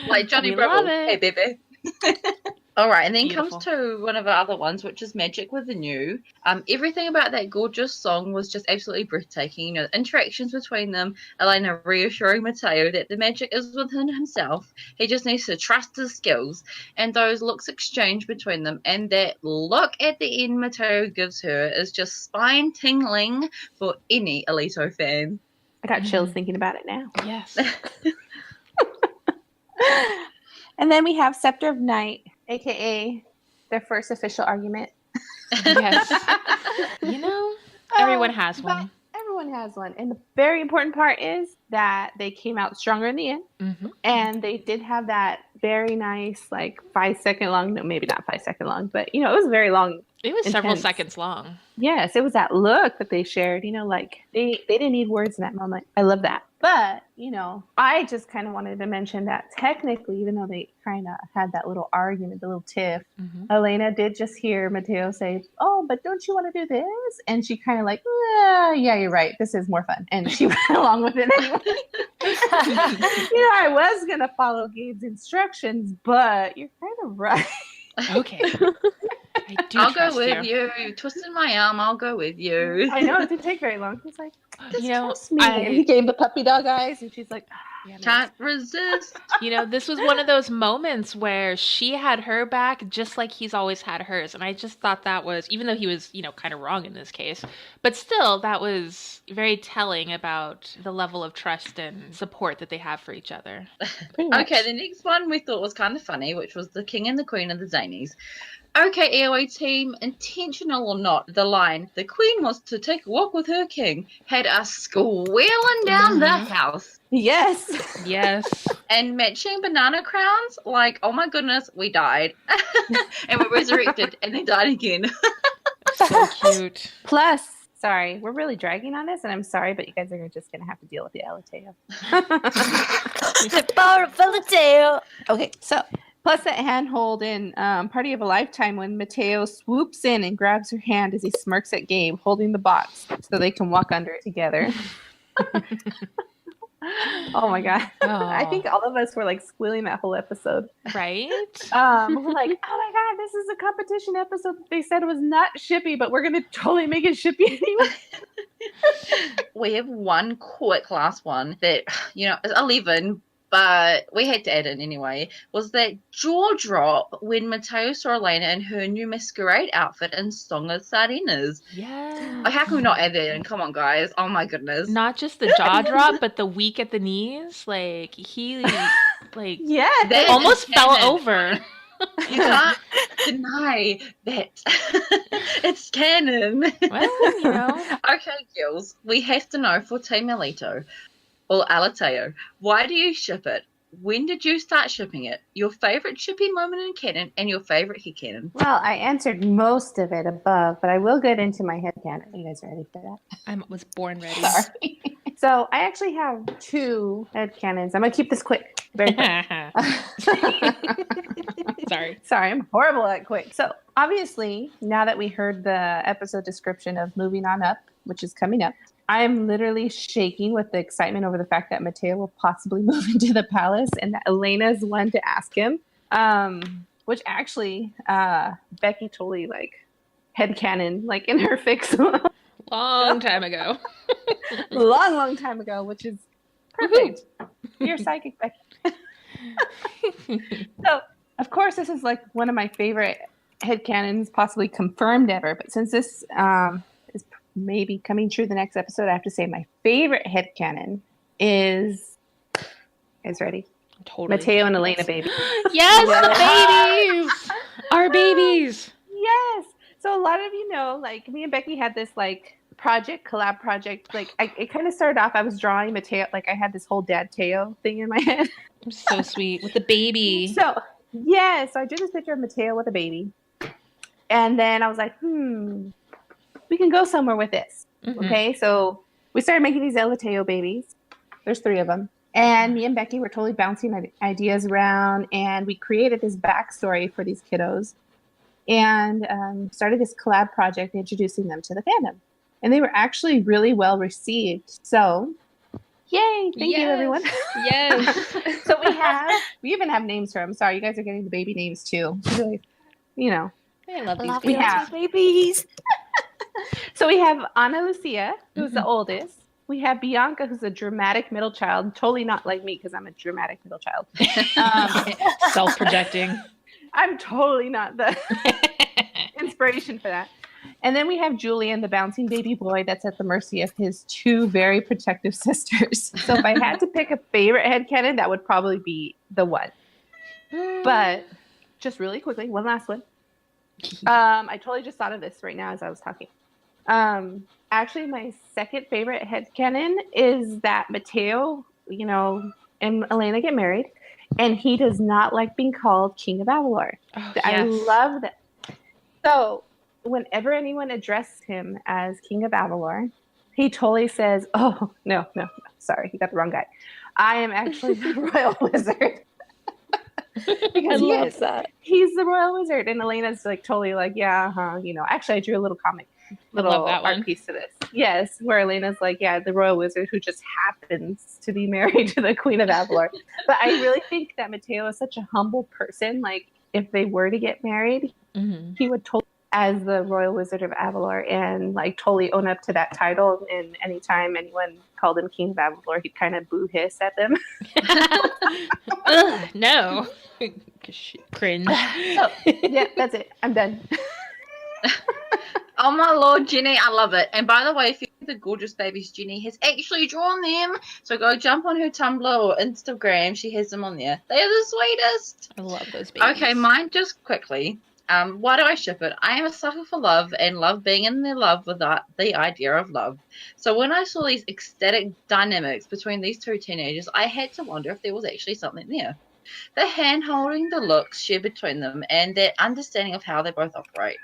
Like Johnny We Bravo. love it. Hey, baby. All right, and then Beautiful. comes to one of our other ones, which is Magic with the New. Everything about that gorgeous song was just absolutely breathtaking. You know, the interactions between them, Elena reassuring Mateo that the magic is within himself. He just needs to trust his skills. And those looks exchanged between them, and that look at the end Mateo gives her is just spine tingling for any Eleteo fan. I got chills thinking about it now. Yes. And then we have Scepter of Night, aka their first official argument. Yes. You know, everyone has but one. Everyone has one. And the very important part is that they came out stronger in the end. Mm-hmm. And they did have that very nice, like 5-second long, no, maybe not 5-second long, but you know, it was very long. It was several intense. seconds long. Yes, it was that look that they shared, you know, like they didn't need words in that moment. I love that. But, you know, I just kind of wanted to mention that technically, even though they kind of had that little argument, the little tiff, Elena did just hear Mateo say, oh, but don't you want to do this? And she kind of like, yeah, you're right. This is more fun. And she went along with it anyway. You know, I was going to follow Gabe's instructions, but you're kind of right. Okay. I'll go with you. You twisted my arm. I'll go with you. I know. It didn't take very long. He's like, just You know, trust me. And he gave the puppy dog eyes, and she's like, yeah, Can't resist. You know, this was one of those moments where she had her back just like he's always had hers. And I just thought that was, even though he was, you know, kind of wrong in this case, but still that was very telling about the level of trust and support that they have for each other. Okay, the next one we thought was kind of funny, which was the King and the Queen of the Zanies. Okay, EOA team, intentional or not, the line, the Queen wants to take a walk with her king, had us squealing down the house. Yes. Yes. And matching banana crowns, like, oh my goodness, we died. And we're resurrected, and they died again. So cute. Plus, sorry, we're really dragging on this, and I'm sorry, but you guys are just going to have to deal with the Eleteo. The power of Eleteo. Okay, so plus that handhold in Party of a Lifetime when Mateo swoops in and grabs her hand as he smirks at Gabe, holding the box so they can walk under it together. Oh my god. Oh. I think all of us were like squealing that whole episode. Right? We're like, oh my god, this is a competition episode that they said was not shippy, but we're gonna totally make it shippy anyway. We have one quick last one that, you know, is 11, but we had to add in anyway, was that jaw drop when Mateo saw Elena in her new masquerade outfit in Song of Sardinas. Yeah. Oh, how can we not add that in? Come on, guys. Oh, my goodness. Not just the jaw drop, but the weak at the knees. Like, he, like, Yeah, That almost is fell canon. over. You can't deny that. It's canon. Well, you know. Okay, girls, we have to know for Team Eleteo or Eleteo, why do you ship it? When did you start shipping it? Your favorite shipping moment in canon and your favorite headcanon. well, I answered most of it above, but I will get into my headcanon. Are you guys ready for that? I was born ready. Sorry. So I actually have 2 headcanons. I'm gonna keep this quick. Very quick. Sorry. Sorry, I'm horrible at quick. So obviously, now that we heard the episode description of Moving On Up, which is coming up, I am literally shaking with the excitement over the fact that Mateo will possibly move into the palace and that Elena's one to ask him. Which actually, Becky totally like headcanon, like in her fix Long time ago. long time ago, which is perfect. You're psychic, Becky. So, of course, this is like one of my favorite headcanons, possibly confirmed ever. But since this is maybe coming true the next episode, I have to say my favorite headcanon is ready? Totally. Mateo and Elena baby. Yes, the babies! Our babies! Yes. So a lot of you know, like me and Becky had this like collab project. Like it kind of started off, I was drawing Mateo, like I had this whole Dad Teo thing in my head. So sweet. With the baby. So yeah, so I drew this picture of Mateo with a baby. And then I was like, we can go somewhere with this. Mm-hmm. Okay, so we started making these Eleteo babies. There's 3 of them. And me and Becky were totally bouncing ideas around, and we created this backstory for these kiddos and started this collab project introducing them to the fandom. And they were actually really well received. So, yay! Thank you, everyone. Yes. So we even have names for them. Sorry, you guys are getting the baby names too. Really, you know. I love these We babies. have babies. So we have Ana Lucia, who's the oldest. We have Bianca, who's a dramatic middle child. Totally not like me because I'm a dramatic middle child. Self-projecting. I'm totally not the inspiration for that. And then we have Julian, the bouncing baby boy that's at the mercy of his 2 very protective sisters. So if I had to pick a favorite headcanon, that would probably be the one. But just really quickly, one last one. I totally just thought of this right now as I was talking. Actually, my second favorite headcanon is that Mateo, and Elena get married, and he does not like being called King of Avalor. Oh, I yes. love that. So whenever anyone addressed him as King of Avalor, he totally says, "Oh, no, sorry, you got the wrong guy. I am actually the royal wizard." Because I love that. He's the royal wizard, and Elena's like totally like, yeah, Actually, I drew a little comic, little art piece to this. Yes, where Elena's like, yeah, the royal wizard who just happens to be married to the Queen of Avalor. But I really think that Mateo is such a humble person. Like, if they were to get married, he would totally as the royal wizard of Avalor and like totally own up to that title. And anytime anyone called him King of Avalor, he'd kind of boo hiss at them. Ugh, no. Cringe. So, yeah, that's it. I'm done. Oh my lord, Jenny, I love it. And by the way, if you see the gorgeous babies, Jenny has actually drawn them. So go jump on her Tumblr or Instagram. She has them on there. They are the sweetest. I love those babies. Okay, mine just quickly. Why do I ship it? I am a sucker for love and love being in their love with the idea of love. So when I saw these ecstatic dynamics between these 2 teenagers, I had to wonder if there was actually something there. The hand-holding, the looks shared between them, and their understanding of how they both operate.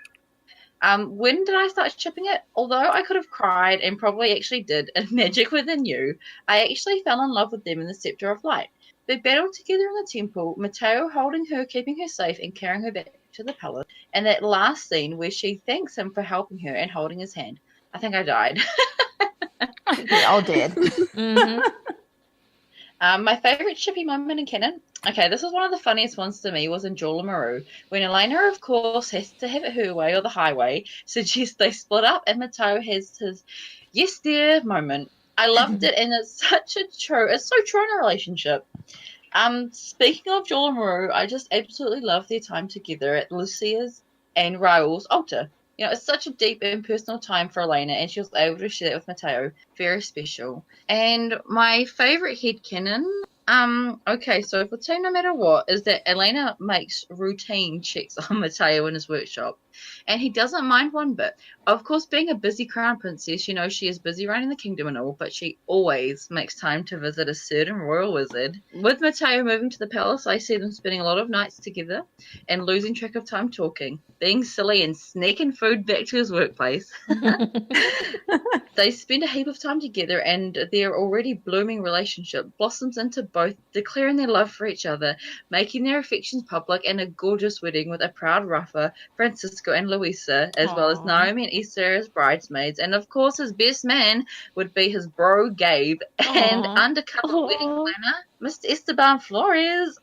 When did I start shipping it? Although I could have cried and probably actually did in Magic Within You, I actually fell in love with them in the Scepter of Light. They battled together in the temple, Mateo holding her, keeping her safe, and carrying her back to the palace. And that last scene where she thanks him for helping her and holding his hand. I think I died. We all did. Mm-hmm. My favourite shippy moment in canon. Okay, this is one of the funniest ones to me, was in Jewel and Maru, when Elena, of course, has to have it her way or the highway, suggests they split up, and Mateo has his yes dear moment. I loved it, and it's so true in a relationship. Speaking of Jewel and Maru, I just absolutely love their time together at Lucia's and Raul's altar. It's such a deep and personal time for Elena, and she was able to share that with Mateo. Very special. And my favourite headcanon, okay, so for Team No Matter What, is that Elena makes routine checks on Mateo in his workshop, and he doesn't mind one bit. Of course, being a busy crown princess, she is busy running the kingdom and all, but she always makes time to visit a certain royal wizard. With Mateo moving to the palace, I see them spending a lot of nights together and losing track of time talking, being silly and sneaking food back to his workplace. They spend a heap of time together, and their already blooming relationship blossoms into both declaring their love for each other, making their affections public, and a gorgeous wedding with a proud Rafa, Francisco, Francesco and Luisa, as well as Naomi and Esther as bridesmaids. And of course, his best man would be his bro Gabe and undercover wedding planner, Mr. Esteban Flores.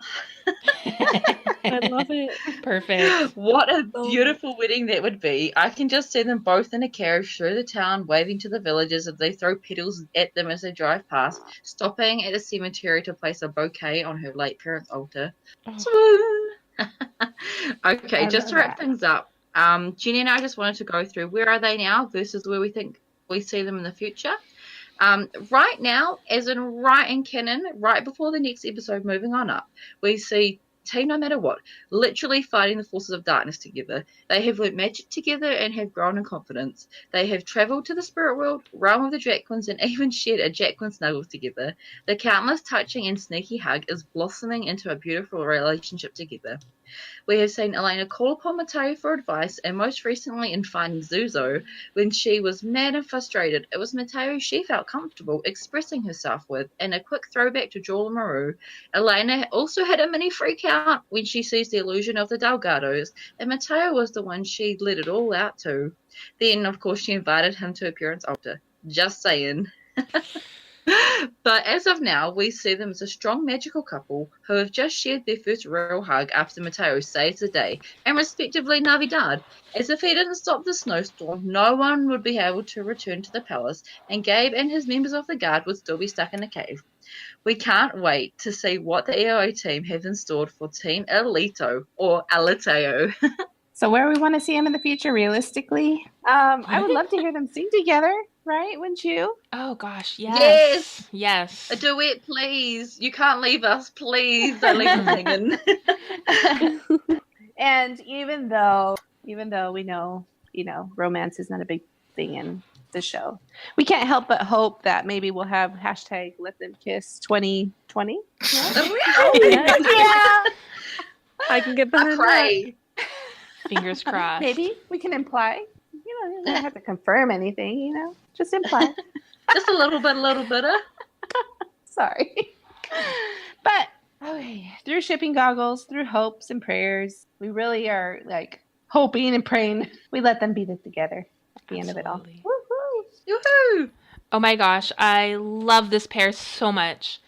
I love it. Perfect. What a beautiful wedding that would be. I can just see them both in a carriage through the town, waving to the villagers as they throw petals at them as they drive past, stopping at a cemetery to place a bouquet on her late parents' altar. Swoon! Okay, just to wrap things up, Jenny and I just wanted to go through where are they now versus where we think we see them in the future. Right now, as in right in canon, right before the next episode, moving on up, we see Team No Matter What literally fighting the forces of darkness together. They have learned magic together and have grown in confidence. They have travelled to the spirit world, realm of the Jacquins, and even shared a Jacquin snuggle together. The countless touching and sneaky hug is blossoming into a beautiful relationship together. We have seen Elena call upon Mateo for advice, and most recently in finding Zuzo, when she was mad and frustrated, it was Mateo she felt comfortable expressing herself with. And a quick throwback to Joel and Maru, Elena also had a mini freak out when she sees the illusion of the Delgados, and Mateo was the one she let it all out to. Then, of course, she invited him to her parents' altar. Just saying. But as of now, we see them as a strong magical couple who have just shared their first real hug after Mateo saves the day, and respectively Navidad. As if he didn't stop the snowstorm, no one would be able to return to the palace, and Gabe and his members of the guard would still be stuck in a cave. We can't wait to see what the EOA team have in store for Team Eleteo, or Eleteo. So where we want to see him in the future, realistically, I would love to hear them sing together, right? Wouldn't you? Oh gosh, yes. Yes. A duet, please. You can't leave us, please. Don't leave us hanging. And even though we know, romance is not a big thing in the show, we can't help but hope that maybe we'll have hashtag Let Them Kiss 2020. Yeah. I can get behind that. Fingers crossed. Maybe we can imply. You don't have to confirm anything, just imply. Just a little bit. Sorry. But, okay, through shipping goggles, through hopes and prayers, we really are, hoping and praying we let them be together at the end of it all. Woo-hoo! Yoo-hoo! Oh my gosh, I love this pair so much.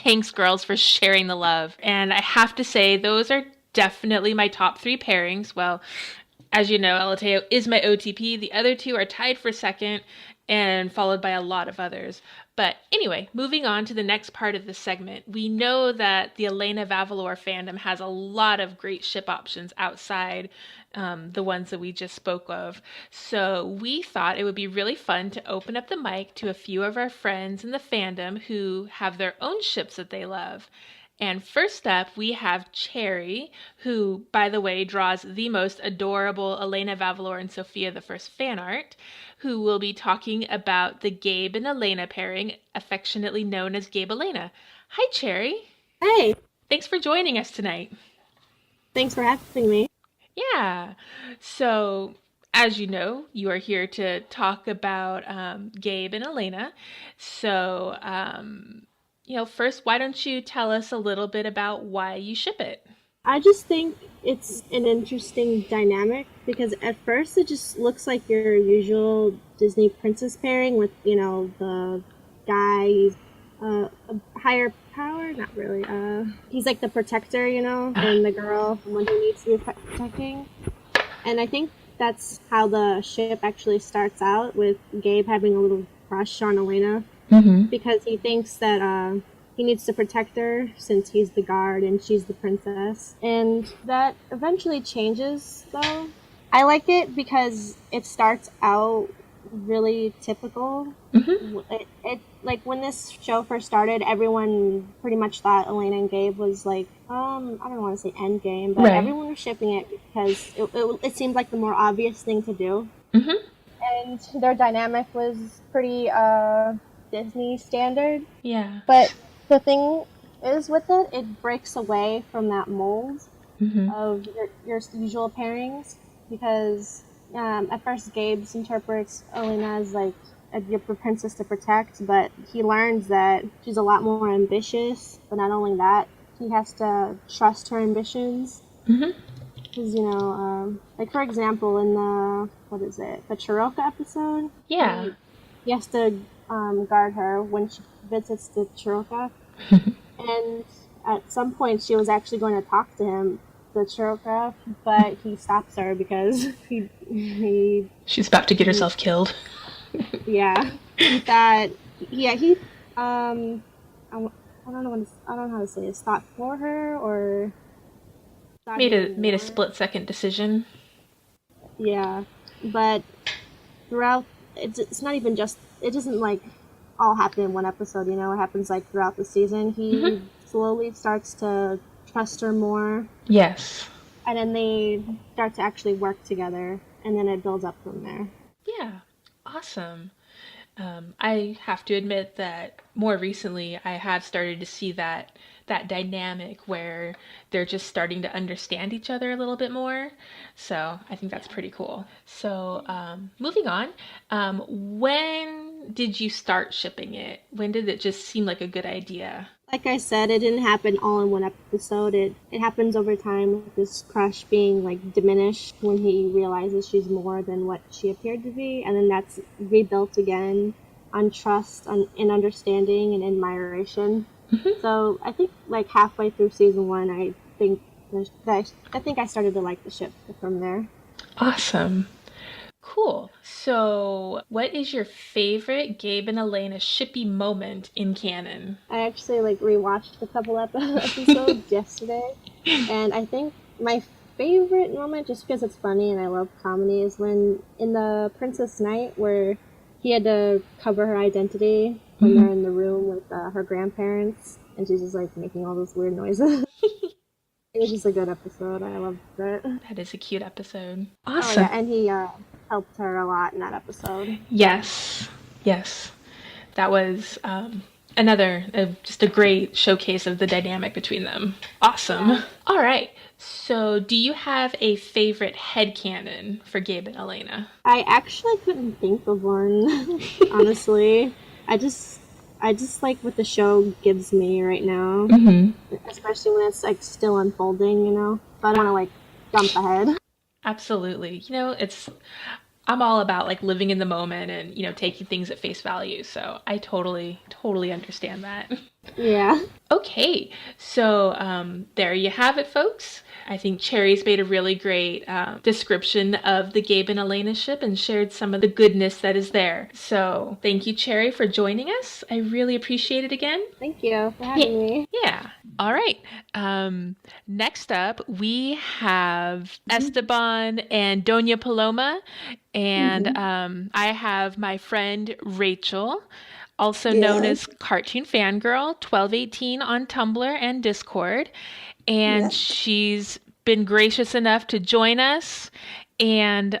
Thanks, girls, for sharing the love. And I have to say, those are definitely my top 3 pairings. Well, as you know, Eleteo is my OTP. The other 2 are tied for second and followed by a lot of others. But anyway, moving on to the next part of this segment, we know that the Elena of Avalor fandom has a lot of great ship options outside the ones that we just spoke of. So we thought it would be really fun to open up the mic to a few of our friends in the fandom who have their own ships that they love. And first up, we have Cherry, who, by the way, draws the most adorable Elena of Avalor and Sophia the First fan art, who will be talking about the Gabe and Elena pairing, affectionately known as Gabelena. Hi, Cherry. Hey. Thanks for joining us tonight. Thanks for having me. Yeah. So, as you know, you are here to talk about Gabe and Elena. So, first, why don't you tell us a little bit about why you ship it? I just think it's an interesting dynamic because at first it just looks like your usual Disney princess pairing with, the guy, he's a higher power, not really. He's like the protector, and the girl, the one who needs to be protecting. And I think that's how the ship actually starts out, with Gabe having a little crush on Elena. Mm-hmm. Because he thinks that he needs to protect her since he's the guard and she's the princess. And that eventually changes, though. I like it because it starts out really typical. Mm-hmm. It like when this show first started, everyone pretty much thought Elena and Gabe was like, I don't want to say end game, but everyone was shipping it because it seemed like the more obvious thing to do. Mm-hmm. And their dynamic was pretty Disney standard. Yeah. But the thing is with it, it breaks away from that mold of your usual pairings, because at first Gabe interprets Elena as like your princess to protect, but he learns that she's a lot more ambitious. But not only that, he has to trust her ambitions. Mm-hmm. Because, like for example, in the Chiroka episode? Yeah. He has to guard her when she visits the Chiroka. And at some point, she was actually going to talk to him, the Chiroka, but he stops her because she's about to get herself killed. Yeah, he thought. Yeah, he. I don't know how to say it. Thought for her or made a split-second decision. Yeah, but throughout, it's not even just. It doesn't like all happen in one episode. It happens like throughout the season. He slowly starts to trust her more. Yes. And then they start to actually work together, and then it builds up from there. Yeah, awesome. I have to admit that more recently I have started to see that dynamic where they're just starting to understand each other a little bit more. So I think that's pretty cool. So moving on, when did you start shipping it? When did it just seem like a good idea? Like I said, it didn't happen all in one episode. It happens over time, this crush being like diminished when he realizes she's more than what she appeared to be, and then that's rebuilt again on trust and understanding and admiration. So I think like halfway through season 1, I think I started to like the ship from there. Awesome. Cool. So, what is your favorite Gabe and Elena shippy moment in canon? I actually rewatched a couple episodes yesterday, and I think my favorite moment, just because it's funny and I love comedy, is when in the Princess Night where he had to cover her identity when they're in the room with her grandparents, and she's just making all those weird noises. It was just a good episode. I loved it. That is a cute episode. Awesome. Oh, yeah, and he helped her a lot in that episode. Yes. That was just a great showcase of the dynamic between them. Awesome. Yeah. All right. So, do you have a favorite headcanon for Gabe and Elena? I actually couldn't think of one, honestly. I just like what the show gives me right now, especially when it's still unfolding, So I don't want to jump ahead. Absolutely. I'm all about living in the moment and taking things at face value. So I totally understand that. Yeah. Okay. So there you have it, folks. I think Cherry's made a really great description of the Gabe and Elena ship and shared some of the goodness that is there. So thank you, Cherry, for joining us. I really appreciate it again. Thank you for having me. Yeah. All right. Next up, we have Esteban and Doña Paloma. And I have my friend Rachel, also known as Cartoon Fangirl 1218 on Tumblr and Discord. And she's been gracious enough to join us and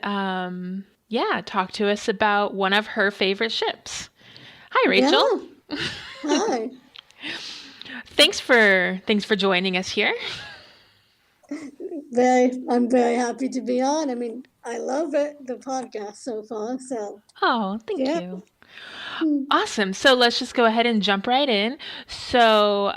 talk to us about one of her favorite ships. Hi, Rachel. Yeah. Hi. Thanks for joining us here. I'm very happy to be on. I mean, I love it, the podcast so far. So. Oh, thank you. Awesome. So let's just go ahead and jump right in. So,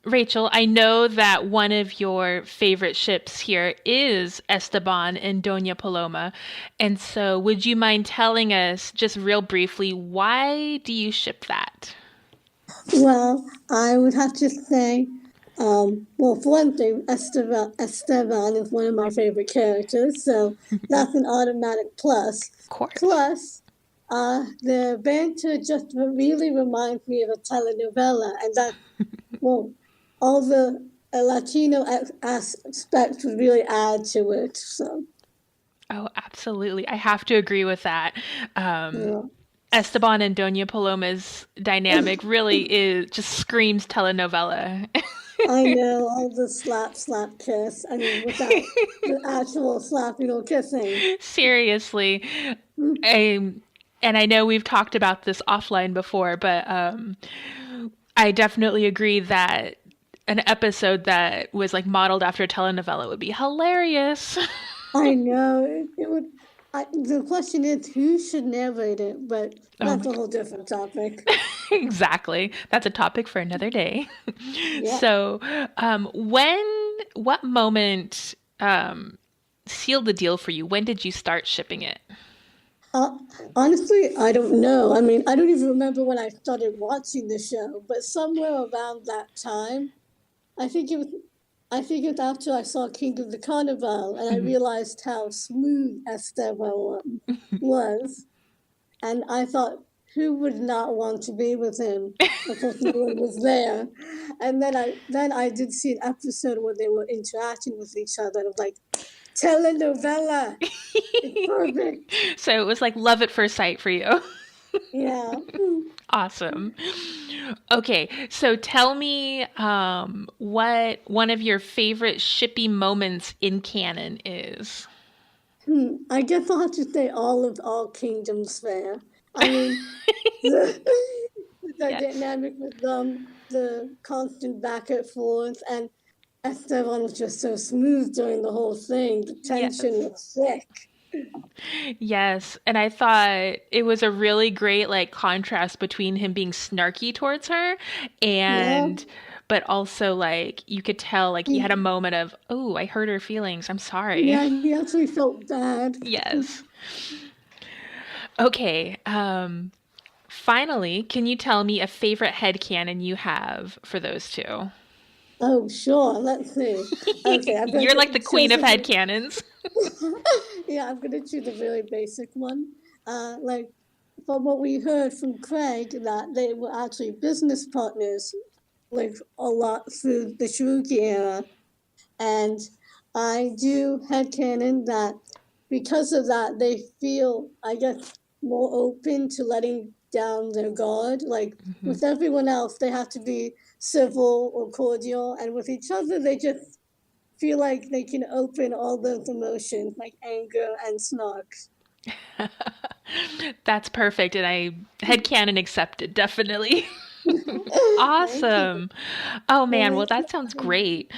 Rachel, I know that one of your favorite ships here is Esteban and Doña Paloma. And so would you mind telling us just real briefly, why do you ship that? Well, I would have to say, for one thing, Esteban is one of my favorite characters. So that's an automatic plus. Of course. Plus, the banter just really reminds me of a telenovela, and that, all the Latino aspects would really add to it. So. Oh, absolutely. I have to agree with that. Esteban and Doña Paloma's dynamic really just screams telenovela. I know, all the slap kiss. I mean, without the actual slapping or kissing. Seriously. And I know we've talked about this offline before, but I definitely agree that an episode that was modeled after a telenovela would be hilarious. I know. It would. The question is, who should narrate it? But that's a whole different topic. Exactly. That's a topic for another day. Yeah. So, what moment sealed the deal for you? When did you start shipping it? Honestly, I don't know. I mean, I don't even remember when I started watching the show, but somewhere around that time, I think it was. I think it was after I saw King of the Carnival, and I realized how smooth Esteoma was, and I thought, who would not want to be with him? Of course, no one was there, and then I did see an episode where they were interacting with each other, and I was like, telenovela, it's perfect. So it was like love at first sight for you. Yeah. Awesome. Okay, so tell me what one of your favorite shippy moments in canon is. I guess I'll have to say all kingdoms fair. I mean, the Yes. dynamic with them, the constant back and forth, and Esteban was just so smooth during the whole thing. The tension was sick. Yes, and I thought it was a really great like contrast between him being snarky towards her and but also like you could tell like he had a moment of, oh, I hurt her feelings. I'm sorry. Yeah, he actually felt bad. Yes. Okay, finally, can you tell me a favorite headcanon you have for those two? Oh, sure. Let's see. Okay, You're like the queen of headcanons. Yeah, I'm gonna choose a really basic one. Like from what we heard from Craig, that they were actually business partners, like a lot through the Shiruki era, and I do headcanon that because of that they feel, I guess, more open to letting down their guard. Like with everyone else, they have to be civil or cordial, and with each other, they just feel like they can open all those emotions, like anger and snark. That's perfect, and I headcanon accepted, definitely. Awesome. Oh man, well that sounds great.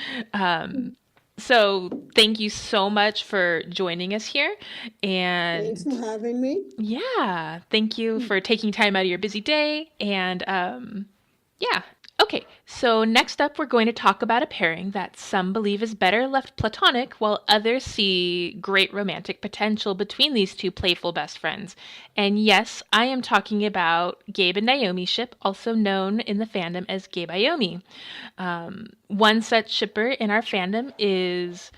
So thank you so much for joining us here, and Thanks for having me. yeah, thank you for taking time out of your busy day, and yeah. Okay, so next up we're going to talk about a pairing that some believe is better left platonic, while others see great romantic potential between these two playful best friends. And yes, I am talking about Gabe and Naomi ship, also known in the fandom as Gabaomi. One such shipper in our fandom is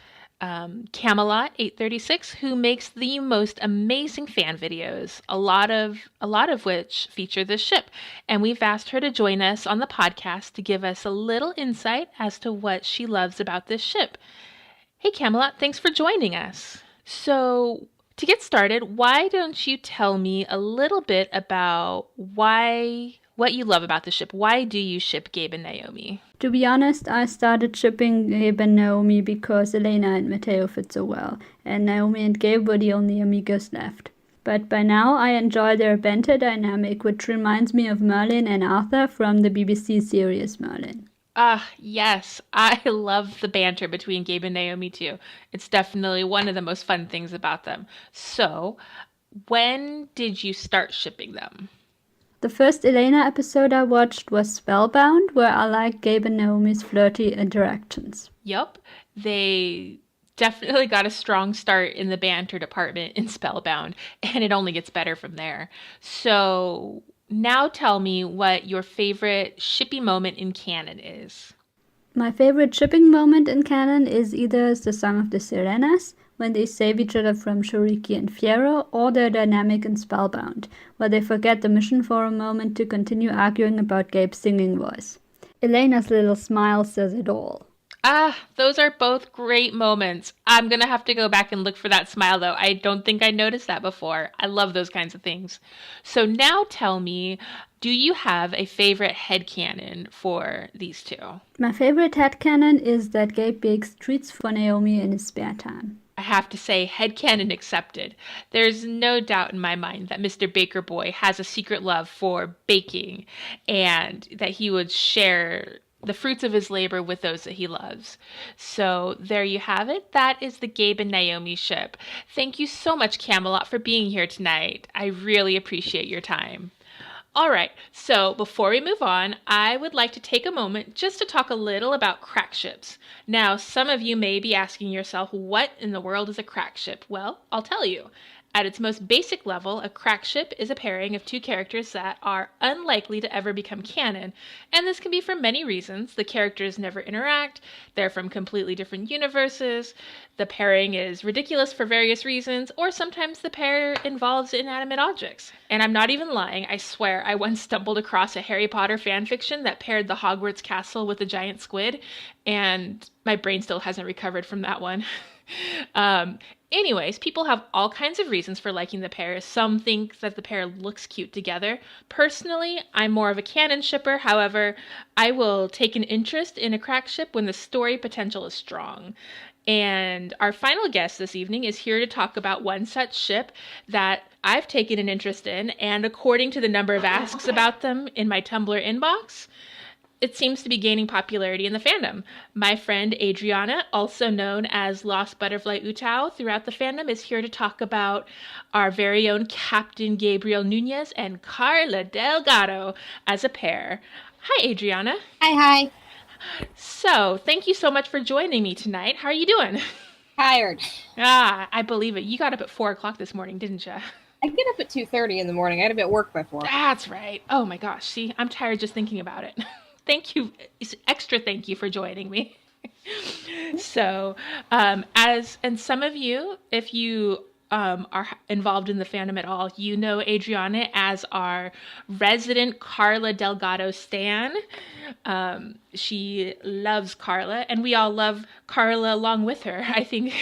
Camelot 836, who makes the most amazing fan videos, a lot of which feature this ship. And we've asked her to join us on the podcast to give us a little insight as to what she loves about this ship. Hey Camelot, thanks for joining us. So to get started, why don't you tell me a little bit about what you love about the ship? Why do you ship Gabe and Naomi? To be honest, I started shipping Gabe and Naomi because Elena and Matteo fit so well, and Naomi and Gabe were the only amigos left. But by now I enjoy their banter dynamic, which reminds me of Merlin and Arthur from the BBC series Merlin. Yes, I love the banter between Gabe and Naomi too. It's definitely one of the most fun things about them. So, when did you start shipping them? The first Elena episode I watched was Spellbound, where I liked Gabe and Naomi's flirty interactions. Yup, they definitely got a strong start in the banter department in Spellbound, and it only gets better from there. So now tell me what your favorite shippy moment in canon is. My favorite shipping moment in canon is either the Song of the Sirenas, when they save each other from Shuriki and Fiero, or their dynamic in Spellbound, where they forget the mission for a moment to continue arguing about Gabe's singing voice. Elena's little smile says it all. Those are both great moments. I'm gonna have to go back and look for that smile though. I don't think I noticed that before. I love those kinds of things. So now tell me, do you have a favorite headcanon for these two? My favorite headcanon is that Gabe bakes treats for Naomi in his spare time. I have to say, headcanon accepted. There's no doubt in my mind that Mr. Baker Boy has a secret love for baking and that he would share the fruits of his labor with those that he loves. So there you have it. That is the Gabe and Naomi ship. Thank you so much, Camelot, for being here tonight. I really appreciate your time. All right, so before we move on, I would like to take a moment just to talk a little about crackships. Now, some of you may be asking yourself, what in the world is a crackship? Well, I'll tell you. At its most basic level, a crackship is a pairing of two characters that are unlikely to ever become canon, and this can be for many reasons. The characters never interact, they're from completely different universes, the pairing is ridiculous for various reasons, or sometimes the pair involves inanimate objects. And I'm not even lying, I swear I once stumbled across a Harry Potter fanfiction that paired the Hogwarts castle with a giant squid, and my brain still hasn't recovered from that one. Anyways, people have all kinds of reasons for liking the pair. Some think that the pair looks cute together. Personally, I'm more of a canon shipper. However, I will take an interest in a crack ship when the story potential is strong. And our final guest this evening is here to talk about one such ship that I've taken an interest in, and according to the number of asks about them in my Tumblr inbox, it seems to be gaining popularity in the fandom. My friend Adriana, also known as Lost Butterfly Utao throughout the fandom, is here to talk about our very own Captain Gabriel Nunez and Carla Delgado as a pair. Hi, Adriana. Hi. So, thank you so much for joining me tonight. How are you doing? Tired. I believe it. You got up at 4 o'clock this morning, didn't you? I get up at 2:30 in the morning. I had to be at work by 4. That's right. Oh my gosh. See, I'm tired just thinking about it. Thank you. Extra thank you for joining me. So, and some of you, if you are involved in the fandom at all, you know Adriana as our resident Carla Delgado stan. She loves Carla, and we all love Carla along with her. I think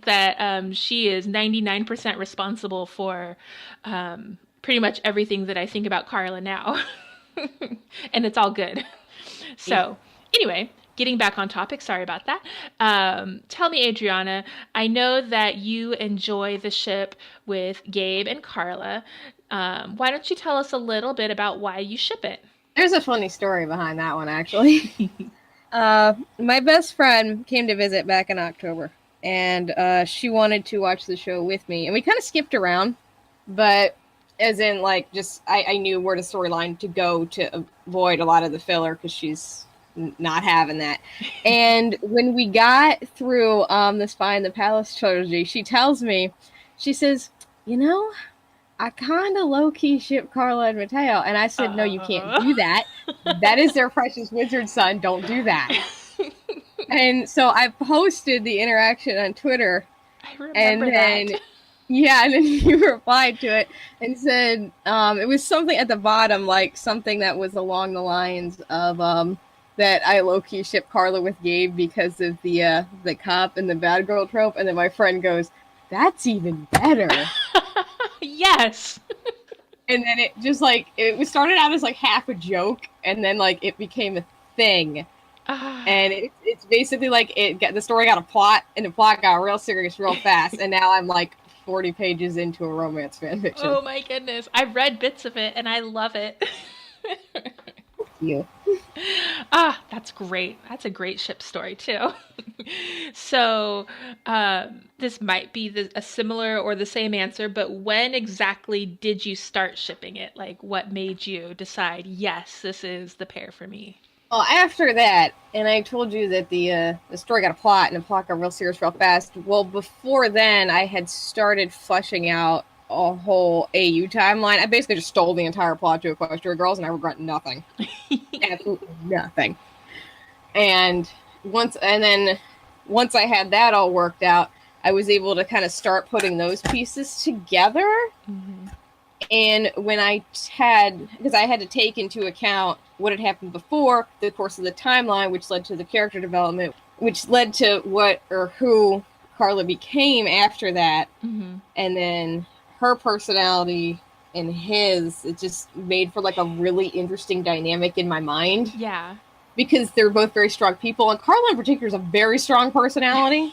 that she is 99% responsible for pretty much everything that I think about Carla now. And it's all good. So, anyway, getting back on topic, sorry about that. Tell me, Adriana, I know that you enjoy the ship with Gabe and Carla. Why don't you tell us a little bit about why you ship it? There's a funny story behind that one, actually. My best friend came to visit back in October, and she wanted to watch the show with me. And we kind of skipped around, but as in, like, just I knew where the storyline to go to avoid a lot of the filler because she's not having that. And when we got through the Spy in the Palace trilogy, she tells me, she says, I kind of low-key ship Carla and Mateo. And I said, no, you can't do that. That is their precious wizard son. Don't do that. And so I posted the interaction on Twitter. I remember that. Yeah, and then you replied to it and said it was something at the bottom, like something that was along the lines of that I low-key ship Carla with Gabe because of the cop and the bad girl trope, and then my friend goes, "That's even better." Yes. And then it just it started out as half a joke, and then it became a thing. And it's basically the story got a plot, and the plot got real serious real fast, and now I'm 40 pages into a romance fanfiction. Oh my goodness. I've read bits of it and I love it. Thank you. That's great. That's a great ship story too. So, this might be a similar or the same answer, but when exactly did you start shipping it? What made you decide, yes, this is the pair for me? Well, after that, and I told you that the story got a plot, and the plot got real serious real fast. Well, before then, I had started fleshing out a whole AU timeline. I basically just stole the entire plot to Equestria Girls, and I regret nothing. Absolutely nothing. And once I had that all worked out, I was able to kind of start putting those pieces together. Mm-hmm. And when because I had to take into account what had happened before, the course of the timeline, which led to the character development, which led to what or who Carla became after that. Mm-hmm. And then her personality and his, it just made for a really interesting dynamic in my mind. Yeah. Because they're both very strong people, and Carla in particular is a very strong personality.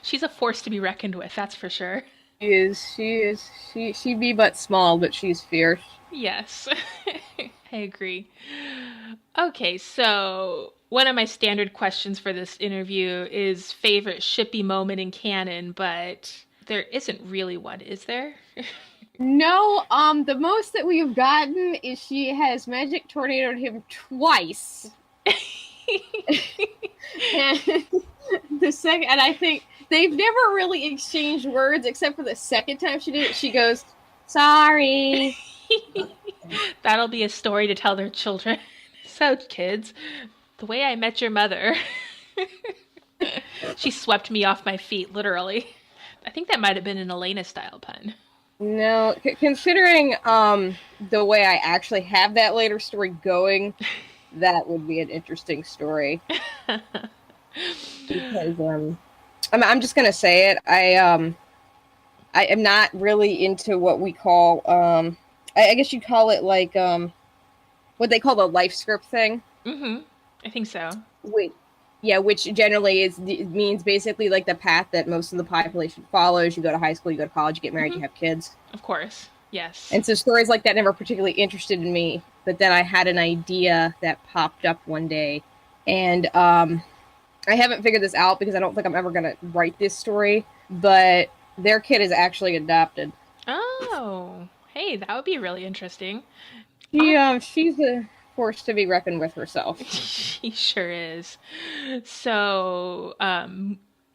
She's a force to be reckoned with, that's for sure. She be but small, but she's fierce. Yes, I agree. Okay, so one of my standard questions for this interview is favorite shippy moment in canon, but there isn't really one, is there? No, the most that we've gotten is she has magic tornadoed him twice. And the second, and I think they've never really exchanged words except for the second time she did it. She goes, "Sorry." That'll be a story to tell their children. So, kids, the way I met your mother. She swept me off my feet, literally. I think that might have been an Elena-style pun. No, considering the way I actually have that later story going, that would be an interesting story. Because I'm just gonna say it. I am not really into what we call I guess you'd call it like what they call the life script thing. Mm-hmm. I think so. Wait. Yeah, which generally means basically like the path that most of the population follows. You go to high school, you go to college, you get married, you have kids. Of course, yes. And so stories like that never particularly interested in me. But then I had an idea that popped up one day. And I haven't figured this out because I don't think I'm ever going to write this story. But their kid is actually adopted. Oh, hey, that would be really interesting. She's a force to be reckoned with herself. She sure is. So,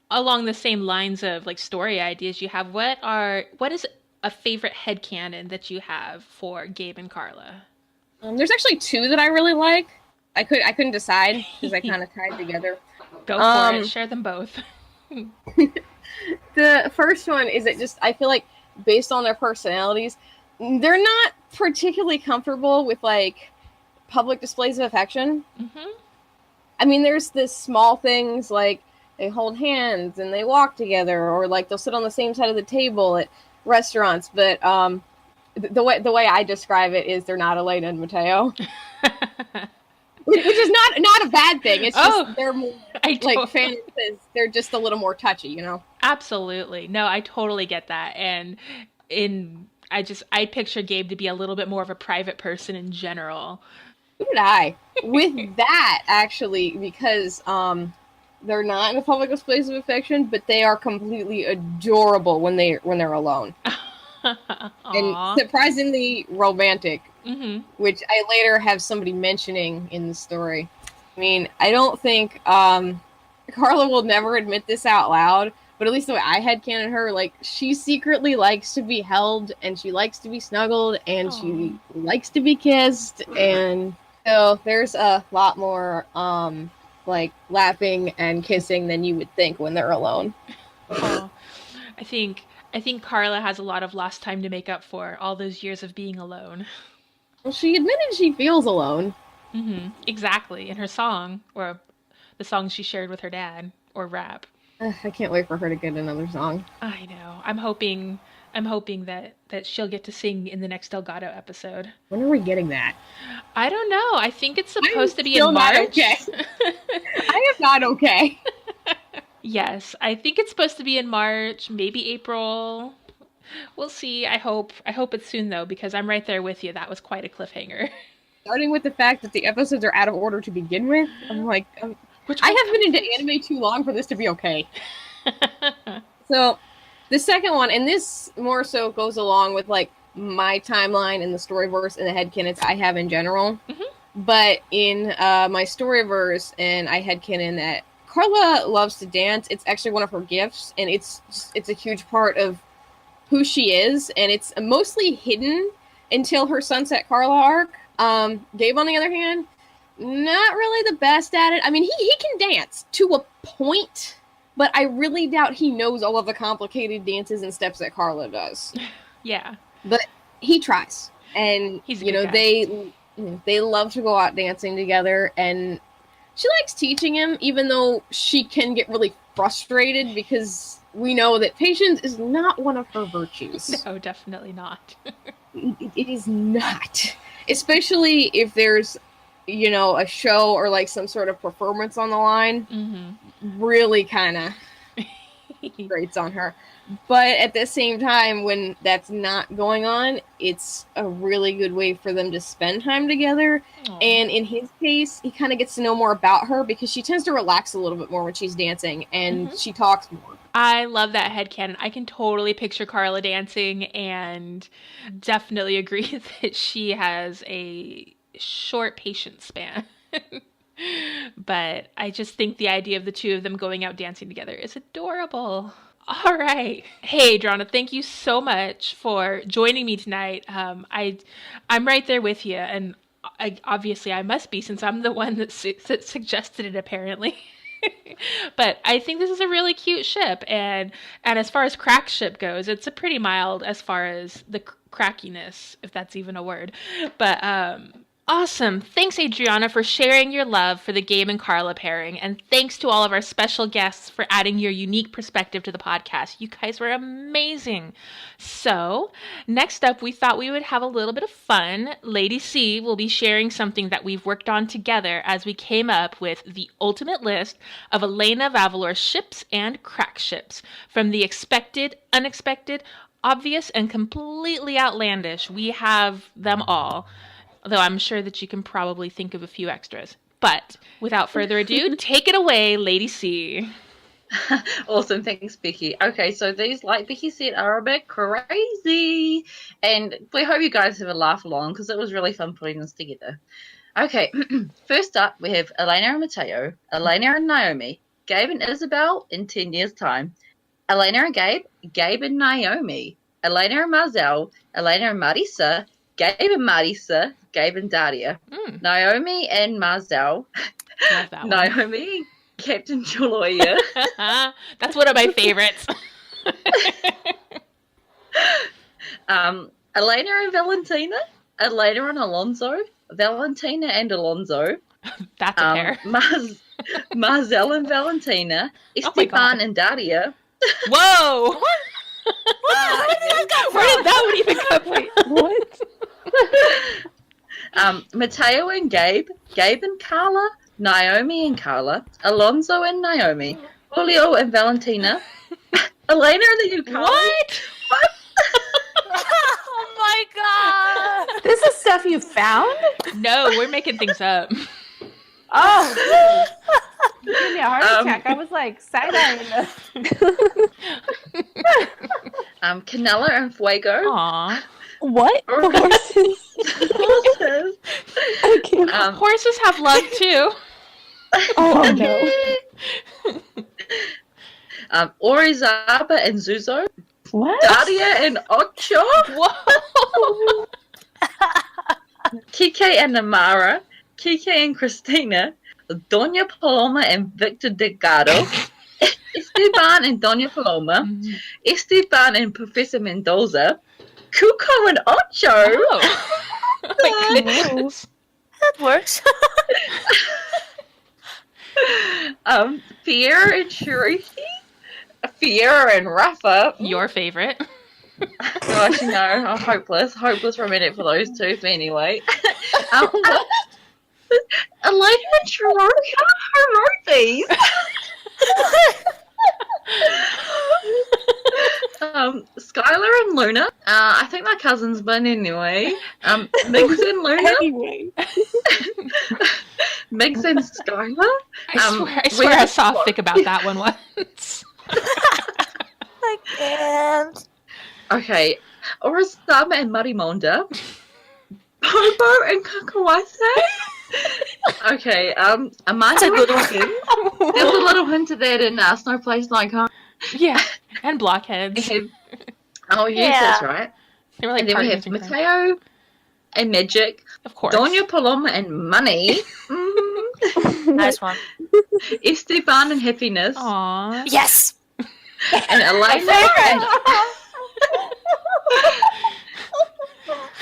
along the same lines of like story ideas you have, what is a favorite headcanon that you have for Gabe and Carla? There's actually two that I really like. I couldn't decide because I kind of tied together. Go for it. Share them both. The first one is I feel like based on their personalities, they're not particularly comfortable with like public displays of affection. Mm-hmm. I mean, there's this small things like they hold hands and they walk together, or like they'll sit on the same side of the table at restaurants. But the way I describe it is they're not Elena and Mateo, which is not a bad thing. It's just they're more like Fanny says, they're just a little more touchy, you know. Absolutely, no, I totally get that, and I picture Gabe to be a little bit more of a private person in general. Who did I? With that, actually, because they're not in the public displays of affection, but they are completely adorable when they're alone. And surprisingly romantic, which I later have somebody mentioning in the story. I mean, I don't think Carla will never admit this out loud, but at least the way I had canon her, like, she secretly likes to be held, and she likes to be snuggled, and she likes to be kissed, and so there's a lot more, like, laughing and kissing than you would think when they're alone. Oh, I think Carla has a lot of lost time to make up for all those years of being alone. Well, she admitted she feels alone. Mm-hmm. Exactly, in her song, or the song she shared with her dad, or rap. I can't wait for her to get another song. I know. I'm hoping that she'll get to sing in the next Delgado episode. When are we getting that? I don't know. I think it's supposed to be in March. Okay. I am not okay. Yes, I think it's supposed to be in March, maybe April. We'll see. I hope it's soon though, because I'm right there with you. That was quite a cliffhanger. Starting with the fact that the episodes are out of order to begin with, I'm like, I have been into anime too long for this to be okay. So, the second one, and this more so goes along with like my timeline and the storyverse and the headcanons I have in general. Mm-hmm. But in my storyverse, and I headcanon that Carla loves to dance. It's actually one of her gifts, and it's a huge part of who she is, and it's mostly hidden until her Sunset Carla arc. Gabe, on the other hand, not really the best at it. I mean, he can dance to a point, but I really doubt he knows all of the complicated dances and steps that Carla does. Yeah. But he tries. And, he's you know, they love to go out dancing together, and she likes teaching him, even though she can get really frustrated because we know that patience is not one of her virtues. No, definitely not. It is not. Especially if there's, you know, a show or like some sort of performance on the line. Mm-hmm. Really kind of grates on her. But at the same time, when that's not going on, it's a really good way for them to spend time together. Aw. And in his case, he kind of gets to know more about her because she tends to relax a little bit more when she's dancing, and she talks more. I love that headcanon. I can totally picture Carla dancing and definitely agree that she has a short patience span. But I just think the idea of the two of them going out dancing together is adorable. All right. Hey, Adriana, thank you so much for joining me tonight. I'm right there with you, and obviously I must be since I'm the one that suggested it, apparently. But I think this is a really cute ship, and as far as Crackship goes, it's a pretty mild as far as the crackiness, if that's even a word. But awesome. Thanks, Adriana, for sharing your love for the Gabe and Carla pairing, and thanks to all of our special guests for adding your unique perspective to the podcast. You guys were amazing. So, next up, we thought we would have a little bit of fun. Lady C will be sharing something that we've worked on together as we came up with the ultimate list of Elena of Avalor ships and Crackships, from the expected, unexpected, obvious, and completely outlandish. We have them all. Although I'm sure that you can probably think of a few extras. But without further ado, take it away, Lady C. Awesome, thanks, Becky. Okay, so these, like Becky said, are a bit crazy. And we hope you guys have a laugh along because it was really fun putting this together. Okay, first up, we have Elena and Mateo, Elena and Naomi, Gabe and Isabel in 10 years' time, Elena and Gabe, Gabe and Naomi, Elena and Marcel, Elena and Marisa, Gabe and Marisa, Gabe and Daria, Naomi and Marcel, Naomi, Captain Julia. That's one of my favorites. Elena and Valentina, Elena and Alonso, Valentina and Alonso. That's a pair. Marcel and Valentina, Esteban and Daria. Whoa! Where did that one even come from? What? Mateo and Gabe, Gabe and Carla, Naomi and Carla, Alonso and Naomi, Julio and Valentina, Elena and the Yukari. What? Oh my god! This is stuff you found? No, we're making things up. Oh, you gave me a heart attack. I was like side-eyeing Canela and Fuego. Aww. What? Horses? Horses. I can't. Horses have love too. Oh no. Orizaba and Zuzo. What? Daria and Ocho. Whoa. Kike and Amara. Kike and Christina. Doña Paloma and Victor Delgado. Esteban and Doña Paloma. Esteban and Professor Mendoza. Cuco and Ocho. Oh. My goodness. That works. Fiera and Shariki. Fiera and Rafa. Your favorite. Gosh, no, hopeless romantic for those two. But anyway, Elena and Chiroka. Who wrote these? Skylar and Luna. I think they're cousins, but anyway. Mix and Luna. Anyway. Mix and Skylar. I swear I saw Thick about that one once. I can't. Okay. Orisama and Marimonda. Bobo and Kakawase. Okay, Amanda and Hagen. There's a little hint of that in No Place Like Home. Yeah, and Blockheads. Oh, yes, that's right. They were like, and then we have Mateo and Magic. Of course. Doña Paloma and Money. Nice one. Esteban and Happiness. Aww. Yes. And Elena.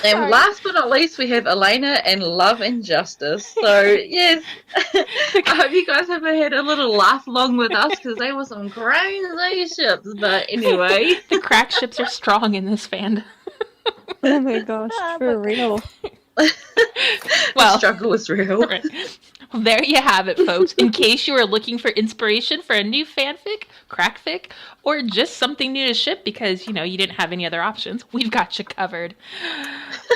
And last but not least, we have Elena and Love and Justice. So, yes, I hope you guys have had a little laugh along with us because they were some crazy ships. But anyway. The Crackships are strong in this fandom. Oh my gosh, for real. Well, the struggle was real. Right. There you have it, folks. In case you are looking for inspiration for a new fanfic, crackfic, or just something new to ship because, you didn't have any other options, we've got you covered.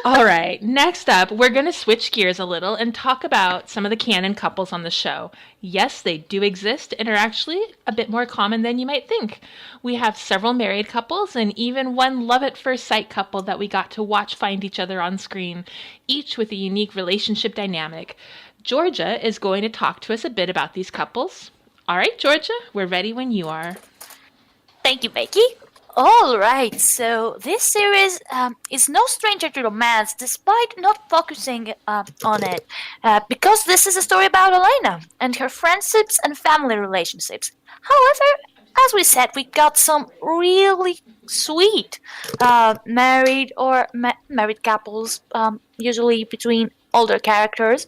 All right, next up, we're going to switch gears a little and talk about some of the canon couples on the show. Yes, they do exist and are actually a bit more common than you might think. We have several married couples and even one love at first sight couple that we got to watch find each other on screen, each with a unique relationship dynamic. Georgia is going to talk to us a bit about these couples. All right, Georgia, we're ready when you are. Thank you, Becky. All right, so this series is no stranger to romance, despite not focusing on it, because this is a story about Elena and her friendships and family relationships. However, as we said, we got some really sweet married or married couples, usually between older characters.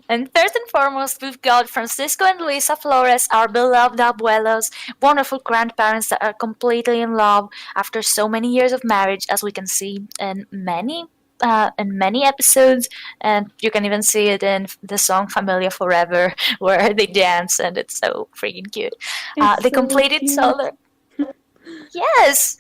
And first and foremost, we've got Francisco and Luisa Flores, our beloved abuelos, wonderful grandparents that are completely in love after so many years of marriage, as we can see in many episodes, and you can even see it in the song Familia Forever, where they dance, and it's so freaking cute. They complete each other. Yes!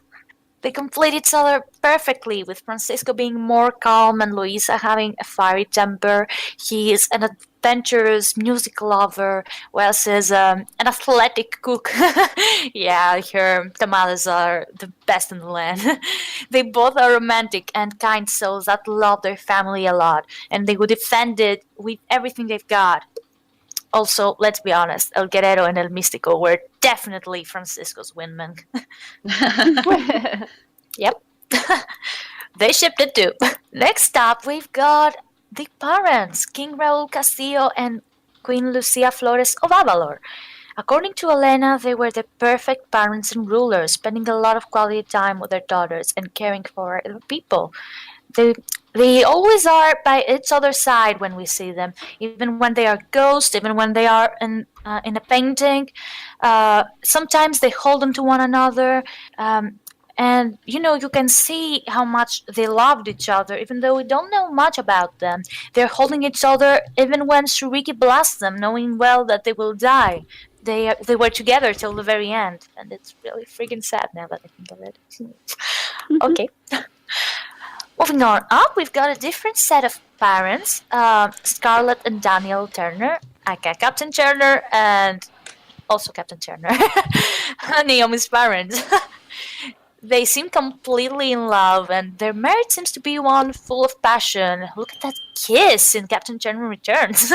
They complete each other perfectly, with Francisco being more calm and Luisa having a fiery temper. He is an adventurous music lover, whilst is an athletic cook. Yeah, her tamales are the best in the land. They both are romantic and kind souls that love their family a lot, and they would defend it with everything they've got. Also, let's be honest, El Guerrero and El Místico were definitely Francisco's wingmen. Yep. They shipped it too. Next up, we've got the parents, King Raul Castillo and Queen Lucia Flores of Avalor. According to Elena, they were the perfect parents and rulers, spending a lot of quality time with their daughters and caring for the people. They always are by each other's side when we see them, even when they are ghosts, even when they are in a painting. Sometimes they hold on to one another, and you can see how much they loved each other, even though we don't know much about them. They're holding each other even when Shuriki blasts them, knowing well that they will die. They were together till the very end, and it's really freaking sad now that I think of it. Okay. Moving on up, we've got a different set of parents, Scarlett and Daniel Turner, aka Captain Turner, and also Captain Turner, Naomi's parents. They seem completely in love, and their marriage seems to be one full of passion. Look at that kiss in Captain Turner Returns.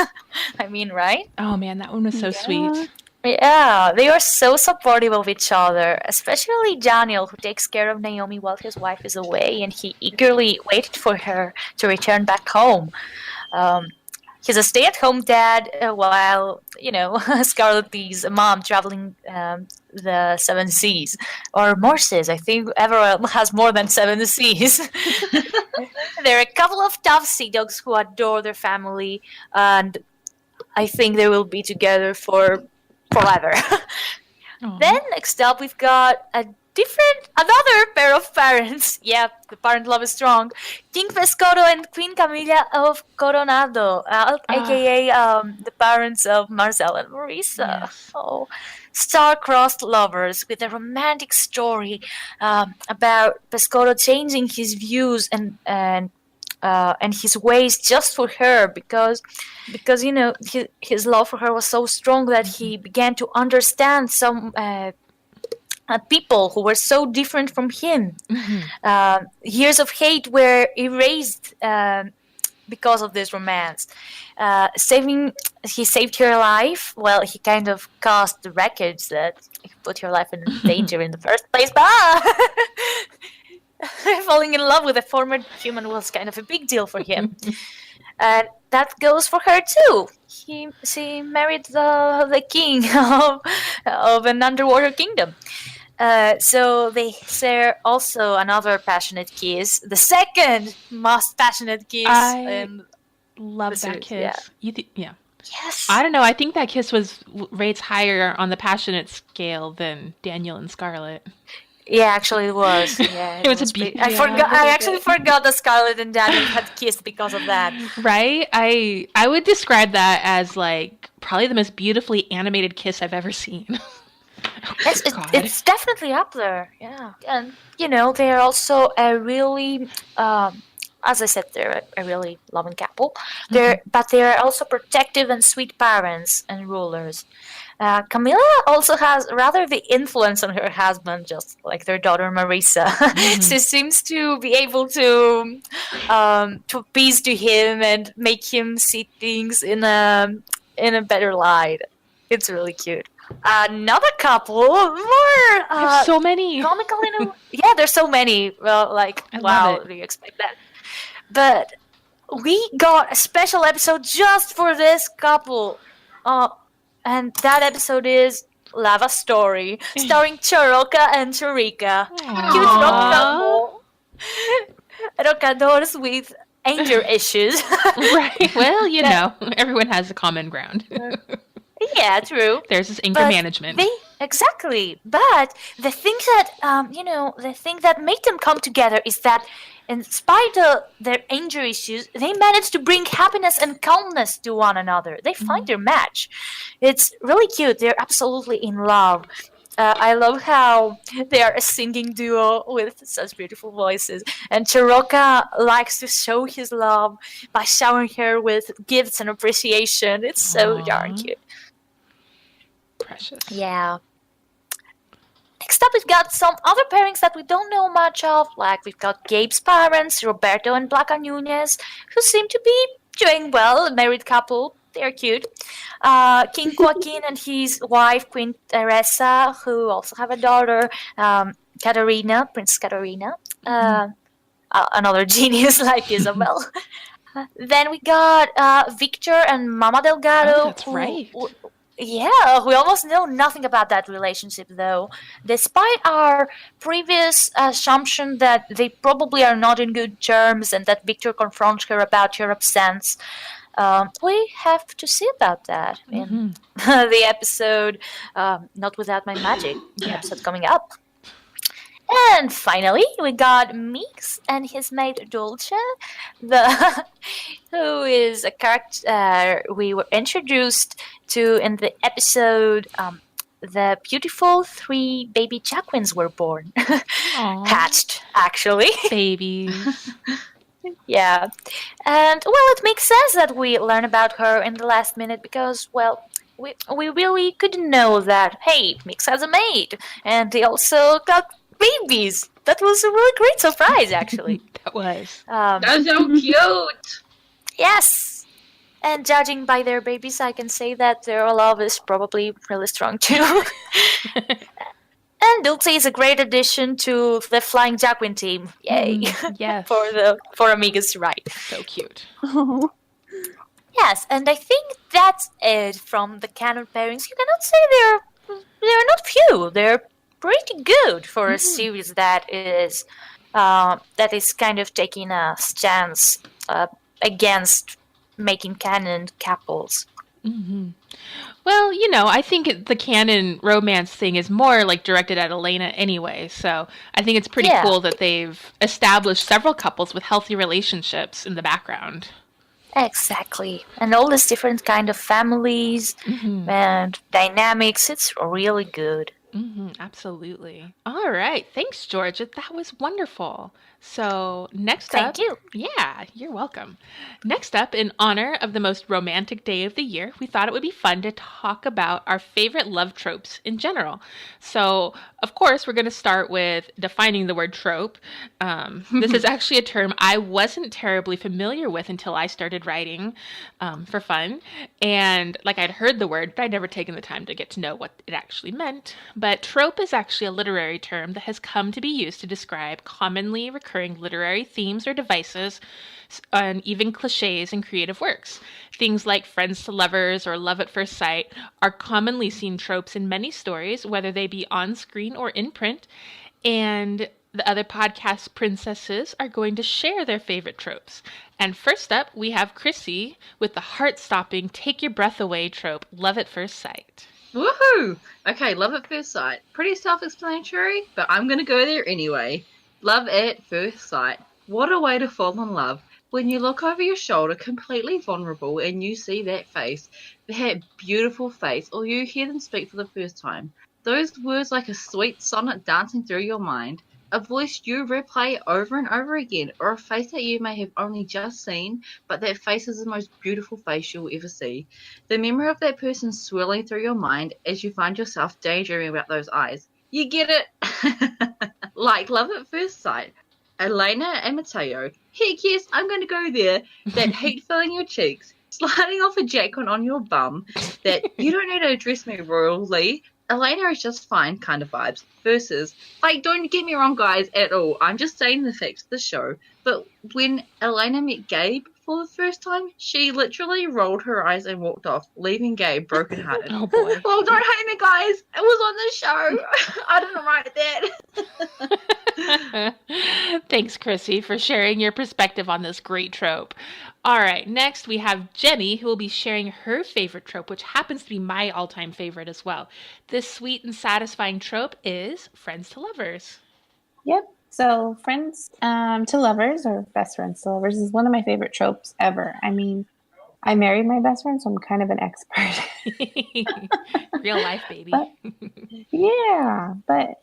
I mean, right? Oh man, that one was so sweet. Yeah, they are so supportive of each other, especially Daniel, who takes care of Naomi while his wife is away, and he eagerly waited for her to return back home. He's a stay-at-home dad while, Scarlett is a mom traveling the 7 seas, or more seas. I think everyone has more than 7 seas. There are a couple of tough sea dogs who adore their family, and I think they will be together for forever. Then next up, we've got another pair of parents. Yeah, the parent love is strong. King Pescodo and Queen Camilla of Coronado, aka the parents of Marcel and Marisa. Yes. Oh, star-crossed lovers with a romantic story about Pescodo changing his views and his ways just for her, because his love for her was so strong that he began to understand some people who were so different from him. Mm-hmm. Years of hate were erased because of this romance. He saved her life. Well, he kind of caused the wreckage that put her life in danger in the first place. Falling in love with a former human was kind of a big deal for him. And that goes for her too. She married the king of an underwater kingdom. So they share also another passionate kiss, the second most passionate kiss. I love that kiss. Yeah. Yes. I don't know. I think that kiss was rates higher on the passionate scale than Daniel and Scarlett. Yeah, actually, it was. Yeah, It was a I yeah. forgot. I actually forgot that Scarlett and Daniel had kissed because of that. Right? I would describe that as like probably the most beautifully animated kiss I've ever seen. It's definitely up there. Yeah, and they're also a really, as I said, they're a really loving couple. But they're also protective and sweet parents and rulers. Camilla also has rather the influence on her husband, just like their daughter Marisa. She seems to be able to appease to him and make him see things in a better light. It's really cute. Another couple, more so many. comical yeah, there's so many. Well, like wow, do you expect that? But we got a special episode just for this couple. And that episode is Lava Story, starring Charoka and Charika. Cute rock couple. Rocadores with anger issues. Right. Well, everyone has a common ground. Yeah, true. There's this anger management. Exactly. But the thing that made them come together is that in spite of their anger issues, they manage to bring happiness and calmness to one another. They find their match. It's really cute. They're absolutely in love. I love how they are a singing duo with such beautiful voices. And Chiroka likes to show his love by showering her with gifts and appreciation. It's so darn cute. Precious. Yeah. Next up, we've got some other pairings that we don't know much of. Like, we've got Gabe's parents, Roberto and Blanca Nunez, who seem to be doing well, a married couple. They're cute. King Joaquin and his wife, Queen Teresa, who also have a daughter, Katarina, Princess Katarina. Another genius like Isabel. Then we got Victor and Mama Delgado. Oh, that's right. Yeah, we almost know nothing about that relationship, though. Despite our previous assumption that they probably are not in good terms and that Victor confronts her about her absence, we have to see about that in the episode Not Without My Magic, the episode coming up. And finally, we got Meeks and his mate Dolce, who is a character we were introduced to in the episode The Beautiful 3 Baby Jacquins Were Born. Hatched, actually. Babies. Yeah. And, well, it makes sense that we learn about her in the last minute because, well, we really couldn't know that, hey, Mix has a mate. And they also got babies. That was a really great surprise, actually. That was. That's so cute. Yes. And judging by their babies, I can say that their love is probably really strong, too. And Dulce is a great addition to the Flying Jacquin team. Yay. Yes. for Amigas to write. So cute. Yes, and I think that's it from the canon pairings. You cannot say they're not few. They're pretty good for a series that is kind of taking a stance against making canon couples. Well, I think the canon romance thing is more like directed at Elena anyway, so I think it's pretty cool that they've established several couples with healthy relationships in the background. Exactly. And all these different kind of families and dynamics, it's really good. Absolutely. All right. Thanks, Georgia. That was wonderful. So next up... Thank you. Yeah, you're welcome. Next up, in honor of the most romantic day of the year, we thought it would be fun to talk about our favorite love tropes in general. So, of course, we're going to start with defining the word trope. This is actually a term I wasn't terribly familiar with until I started writing for fun. And I'd heard the word, but I'd never taken the time to get to know what it actually meant. But trope is actually a literary term that has come to be used to describe commonly recurring literary themes or devices, and even cliches in creative works. Things like friends to lovers or love at first sight are commonly seen tropes in many stories, whether they be on screen or in print. And the other podcast princesses are going to share their favorite tropes. And first up, we have Chrissy with the heart-stopping, take your breath away trope, love at first sight. Woohoo! Okay, love at first sight. Pretty self-explanatory, but I'm gonna go there anyway. Love at first sight. What a way to fall in love. When you look over your shoulder, completely vulnerable, and you see that face, that beautiful face, or you hear them speak for the first time. Those words like a sweet sonnet dancing through your mind. A voice you replay over and over again, or a face that you may have only just seen, but that face is the most beautiful face you'll ever see. The memory of that person swirling through your mind as you find yourself daydreaming about those eyes. You get it? Like love at first sight. Elena and Mateo. Heck yes, I'm going to go there. That heat filling your cheeks, sliding off a jacket on your bum, that you don't need to address me royally. Elena is just fine kind of vibes. Versus, like, don't get me wrong, guys, at all. I'm just saying the facts of the show. But when Elena met Gabe for the first time, she literally rolled her eyes and walked off, leaving Gabe brokenhearted. Oh boy. Well, don't hate me, guys. It was on the show. I didn't write that. Thanks, Chrissy, for sharing your perspective on this great trope. All right, next we have Jenny, who will be sharing her favorite trope, which happens to be my all-time favorite as well. This sweet and satisfying trope is friends to lovers. Yep. So friends to lovers, or best friends to lovers, is one of my favorite tropes ever. I mean, I married my best friend, so I'm kind of an expert. Real life, baby. But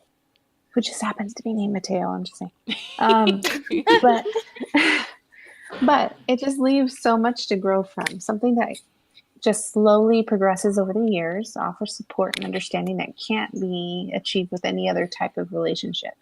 who just happens to be named Mateo, I'm just saying. But it just leaves so much to grow from. Something that just slowly progresses over the years, offers support and understanding that can't be achieved with any other type of relationship.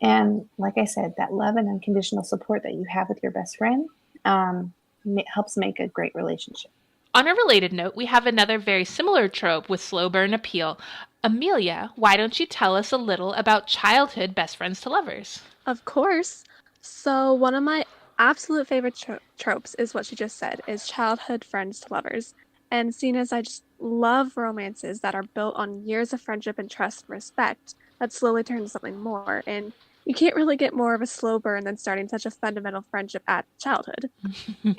And like I said, that love and unconditional support that you have with your best friend helps make a great relationship. On a related note, we have another very similar trope with slow burn appeal. Amelia, why don't you tell us a little about childhood best friends to lovers? Of course. So one of my absolute favorite tropes is what she just said, is childhood friends to lovers. And seeing as I just love romances that are built on years of friendship and trust and respect that slowly turn into something more. And you can't really get more of a slow burn than starting such a fundamental friendship at childhood.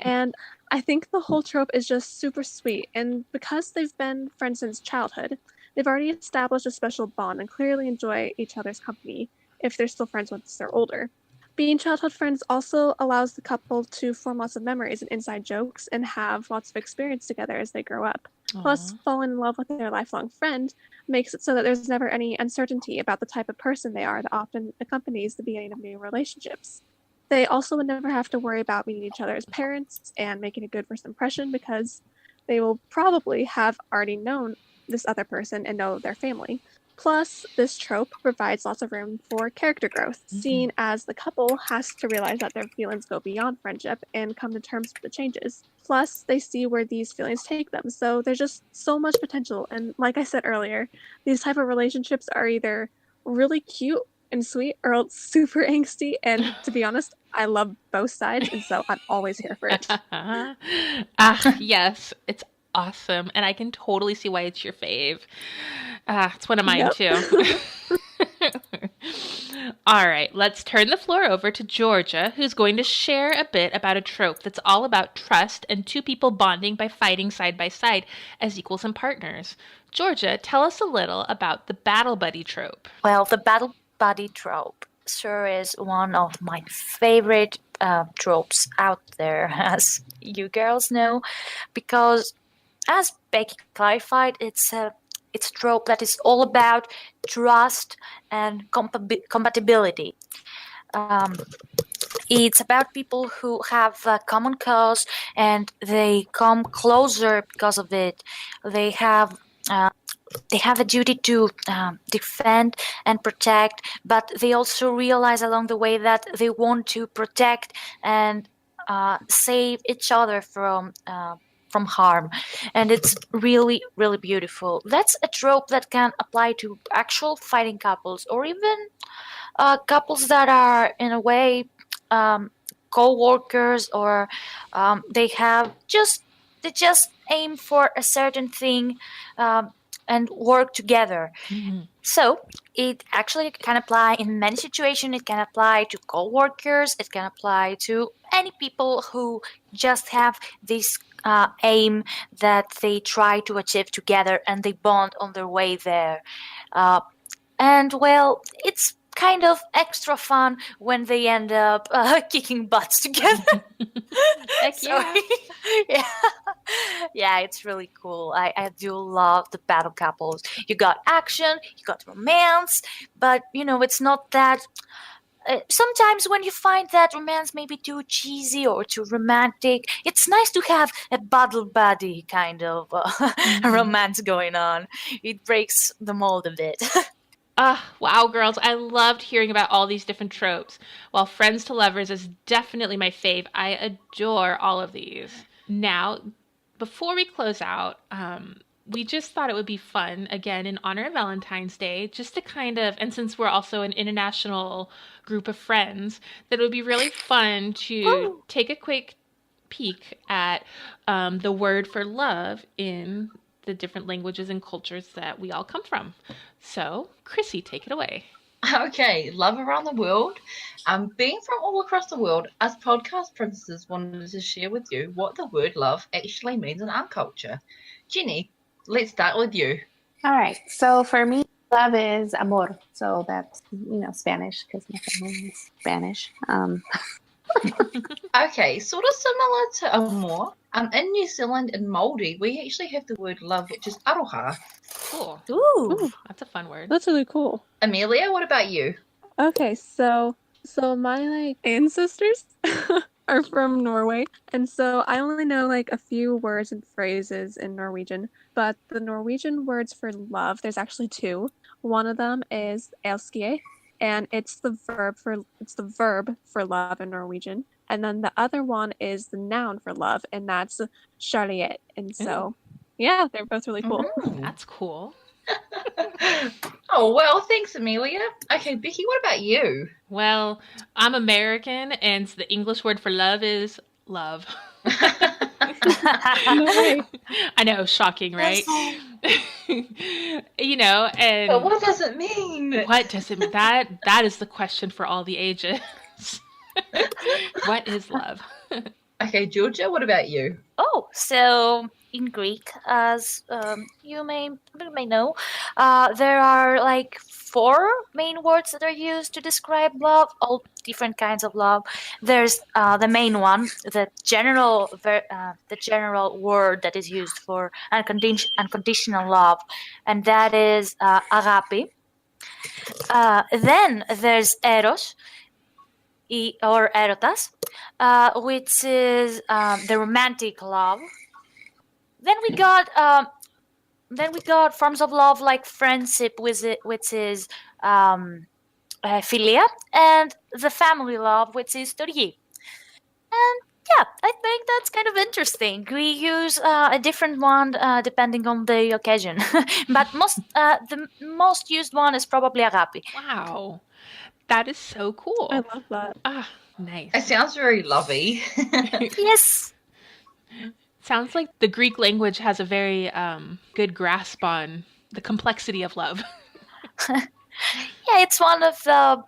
And I think the whole trope is just super sweet. And because they've been friends since childhood, they've already established a special bond and clearly enjoy each other's company if they're still friends once they're older. Being childhood friends also allows the couple to form lots of memories and inside jokes and have lots of experience together as they grow up. Aww. Plus, falling in love with their lifelong friend makes it so that there's never any uncertainty about the type of person they are that often accompanies the beginning of new relationships. They also would never have to worry about meeting each other as parents and making a good first impression because they will probably have already known this other person and know their family. Plus, this trope provides lots of room for character growth, seeing as the couple has to realize that their feelings go beyond friendship and come to terms with the changes. Plus, they see where these feelings take them, so there's just so much potential. And like I said earlier, these type of relationships are either really cute and sweet or else super angsty, and to be honest, I love both sides, and so I'm always here for it. Yes, it's awesome, and I can totally see why it's your fave. It's one of mine too. All right, let's turn the floor over to Georgia, who's going to share a bit about a trope that's all about trust and two people bonding by fighting side by side as equals and partners. Georgia, tell us a little about the battle buddy trope. Well, the battle buddy trope sure is one of my favorite tropes out there, as you girls know, because as Becky clarified, it's a trope that is all about trust and compatibility. It's about people who have a common cause and they come closer because of it. They have a duty to defend and protect, but they also realize along the way that they want to protect and save each other from harm, and it's really, really beautiful. That's a trope that can apply to actual fighting couples or even couples that are in a way co-workers, or they just aim for a certain thing and work together. So it actually can apply in many situations. It can apply to co-workers. It can apply to any people who just have this aim that they try to achieve together and they bond on their way there. And well, it's kind of extra fun when they end up kicking butts together. Heck yeah. yeah. Yeah, it's really cool. I do love the battle couples. You got action, you got romance, but it's not that. Sometimes when you find that romance may be too cheesy or too romantic, it's nice to have a battle buddy kind of romance going on. It breaks the mold a bit. Wow, girls, I loved hearing about all these different tropes. While Friends to Lovers is definitely my fave, I adore all of these. Now, before we close out, we just thought it would be fun, again, in honor of Valentine's Day, just to kind of, and since we're also an international group of friends, that it would be really fun to take a quick peek at the word for love in the different languages and cultures that we all come from. So, Chrissy, take it away. Okay, love around the world. Being from all across the world, us podcast princesses wanted to share with you what the word love actually means in our culture. Jenny, let's start with you. All right. So for me, love is amor. So that's, Spanish because my family is Spanish. Okay, sort of similar to amor. In New Zealand and Māori, we actually have the word love, which is aroha. Cool. Ooh, That's a fun word. That's really cool. Amelia, what about you? Okay, so my ancestors are from Norway, and so I only know a few words and phrases in Norwegian, but the Norwegian words for love, there's actually two. One of them is elske, and it's the verb for love in Norwegian. And then the other one is the noun for love, and that's kjærlighet. And so, yeah, they're both really cool. That's cool. Oh, well, thanks, Amelia. Okay, Becky, what about you? Well, I'm American, and the English word for love is love. No way. I know, shocking, right? And But what does it mean? what does it mean? That is the question for all the ages. What is love? Okay, Georgia, what about you? Oh, so in Greek, as you may know, there are 4 main words that are used to describe love, all different kinds of love. There's the main one, the general word that is used for unconditional love, and that is agape. Then there's eros, or erotas, which is the romantic love. Then we got forms of love like friendship, which is philia, and the family love, which is storge. And yeah, I think that's kind of interesting. We use a different one depending on the occasion, but the most used one is probably agape. Wow. That is so cool. I love that. Nice. It sounds very lovey. Yes. Sounds like the Greek language has a very good grasp on the complexity of love. Yeah, it's one of the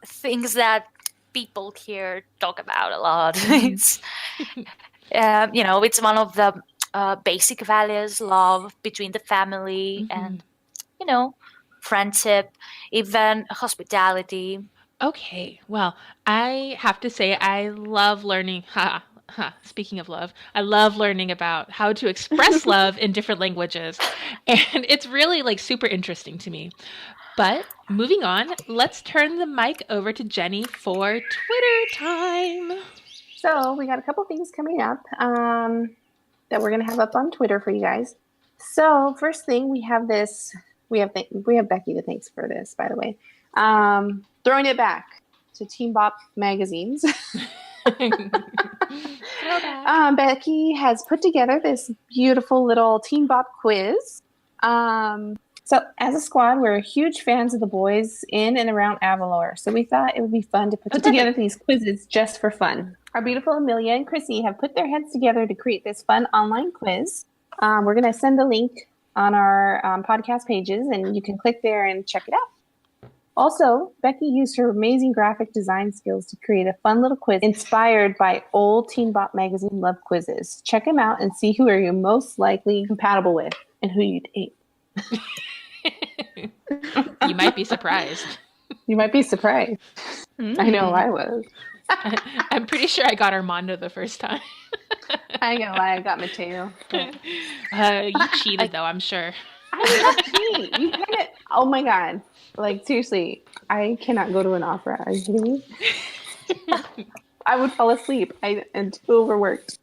things that people here talk about a lot. It's it's one of the basic values: love between the family and friendship, even hospitality. Okay, well, I have to say I love learning. Speaking of love, I love learning about how to express love in different languages, and it's really super interesting to me. But moving on, let's turn the mic over to Jenny for Twitter time. So we got a couple things coming up that we're going to have up on Twitter for you guys. So first thing, we have this. We have Becky to thanks for this, by the way. Throwing it back to Teen Bop magazines. Becky has put together this beautiful little Teen Bop quiz. So as a squad, we're huge fans of the boys in and around Avalor. So we thought it would be fun to put together these quizzes just for fun. Our beautiful Amelia and Chrissy have put their heads together to create this fun online quiz. We're going to send the link on our podcast pages, and you can click there and check it out. Also, Becky used her amazing graphic design skills to create a fun little quiz inspired by old Teen Bop magazine love quizzes. Check them out and see who are you most likely compatible with and who you'd date. You might be surprised. You might be surprised. I know I was. I'm pretty sure I got Armando the first time. I ain't gonna lie, I got Mateo. You cheated, though, I'm sure. I did not cheat. You couldn't. Oh my god! Like seriously, I cannot go to an opera. Are you kidding me? I would fall asleep. I'm too overworked.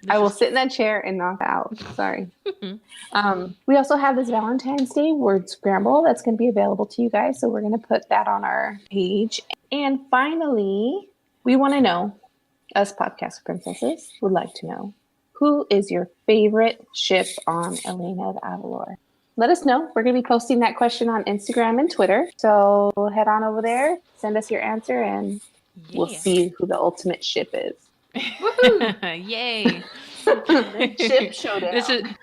I will sit in that chair and knock out. Sorry. We also have this Valentine's Day word scramble that's going to be available to you guys. So we're going to put that on our page. And finally, we want to know, us podcast princesses would like to know, who is your favorite ship on Elena of Avalor? Let us know. We're going to be posting that question on Instagram and Twitter. So head on over there, send us your answer, and we'll see who the ultimate ship is. Yay. Ship showdown.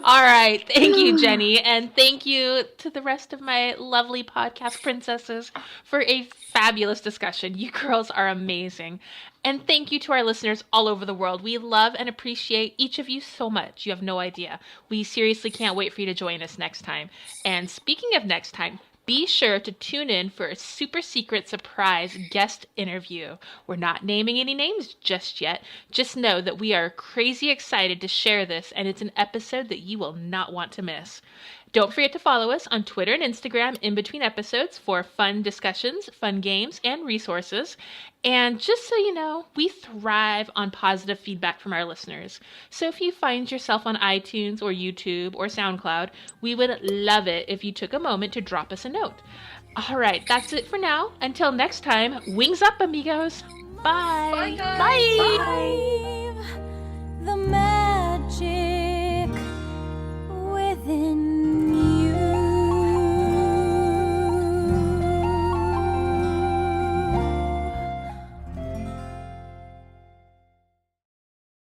All right. Thank you, Jenny. And thank you to the rest of my lovely podcast princesses for a fabulous discussion. You girls are amazing. And thank you to our listeners all over the world. We love and appreciate each of you so much. You have no idea. We seriously can't wait for you to join us next time. And speaking of next time, be sure to tune in for a super secret surprise guest interview. We're not naming any names just yet. Just know that we are crazy excited to share this, and it's an episode that you will not want to miss. Don't forget to follow us on Twitter and Instagram in between episodes for fun discussions, fun games, and resources. And just so you know, we thrive on positive feedback from our listeners. So if you find yourself on iTunes or YouTube or SoundCloud, we would love it if you took a moment to drop us a note. All right, that's it for now. Until next time, wings up, amigos. Bye. Bye, guys. Bye. The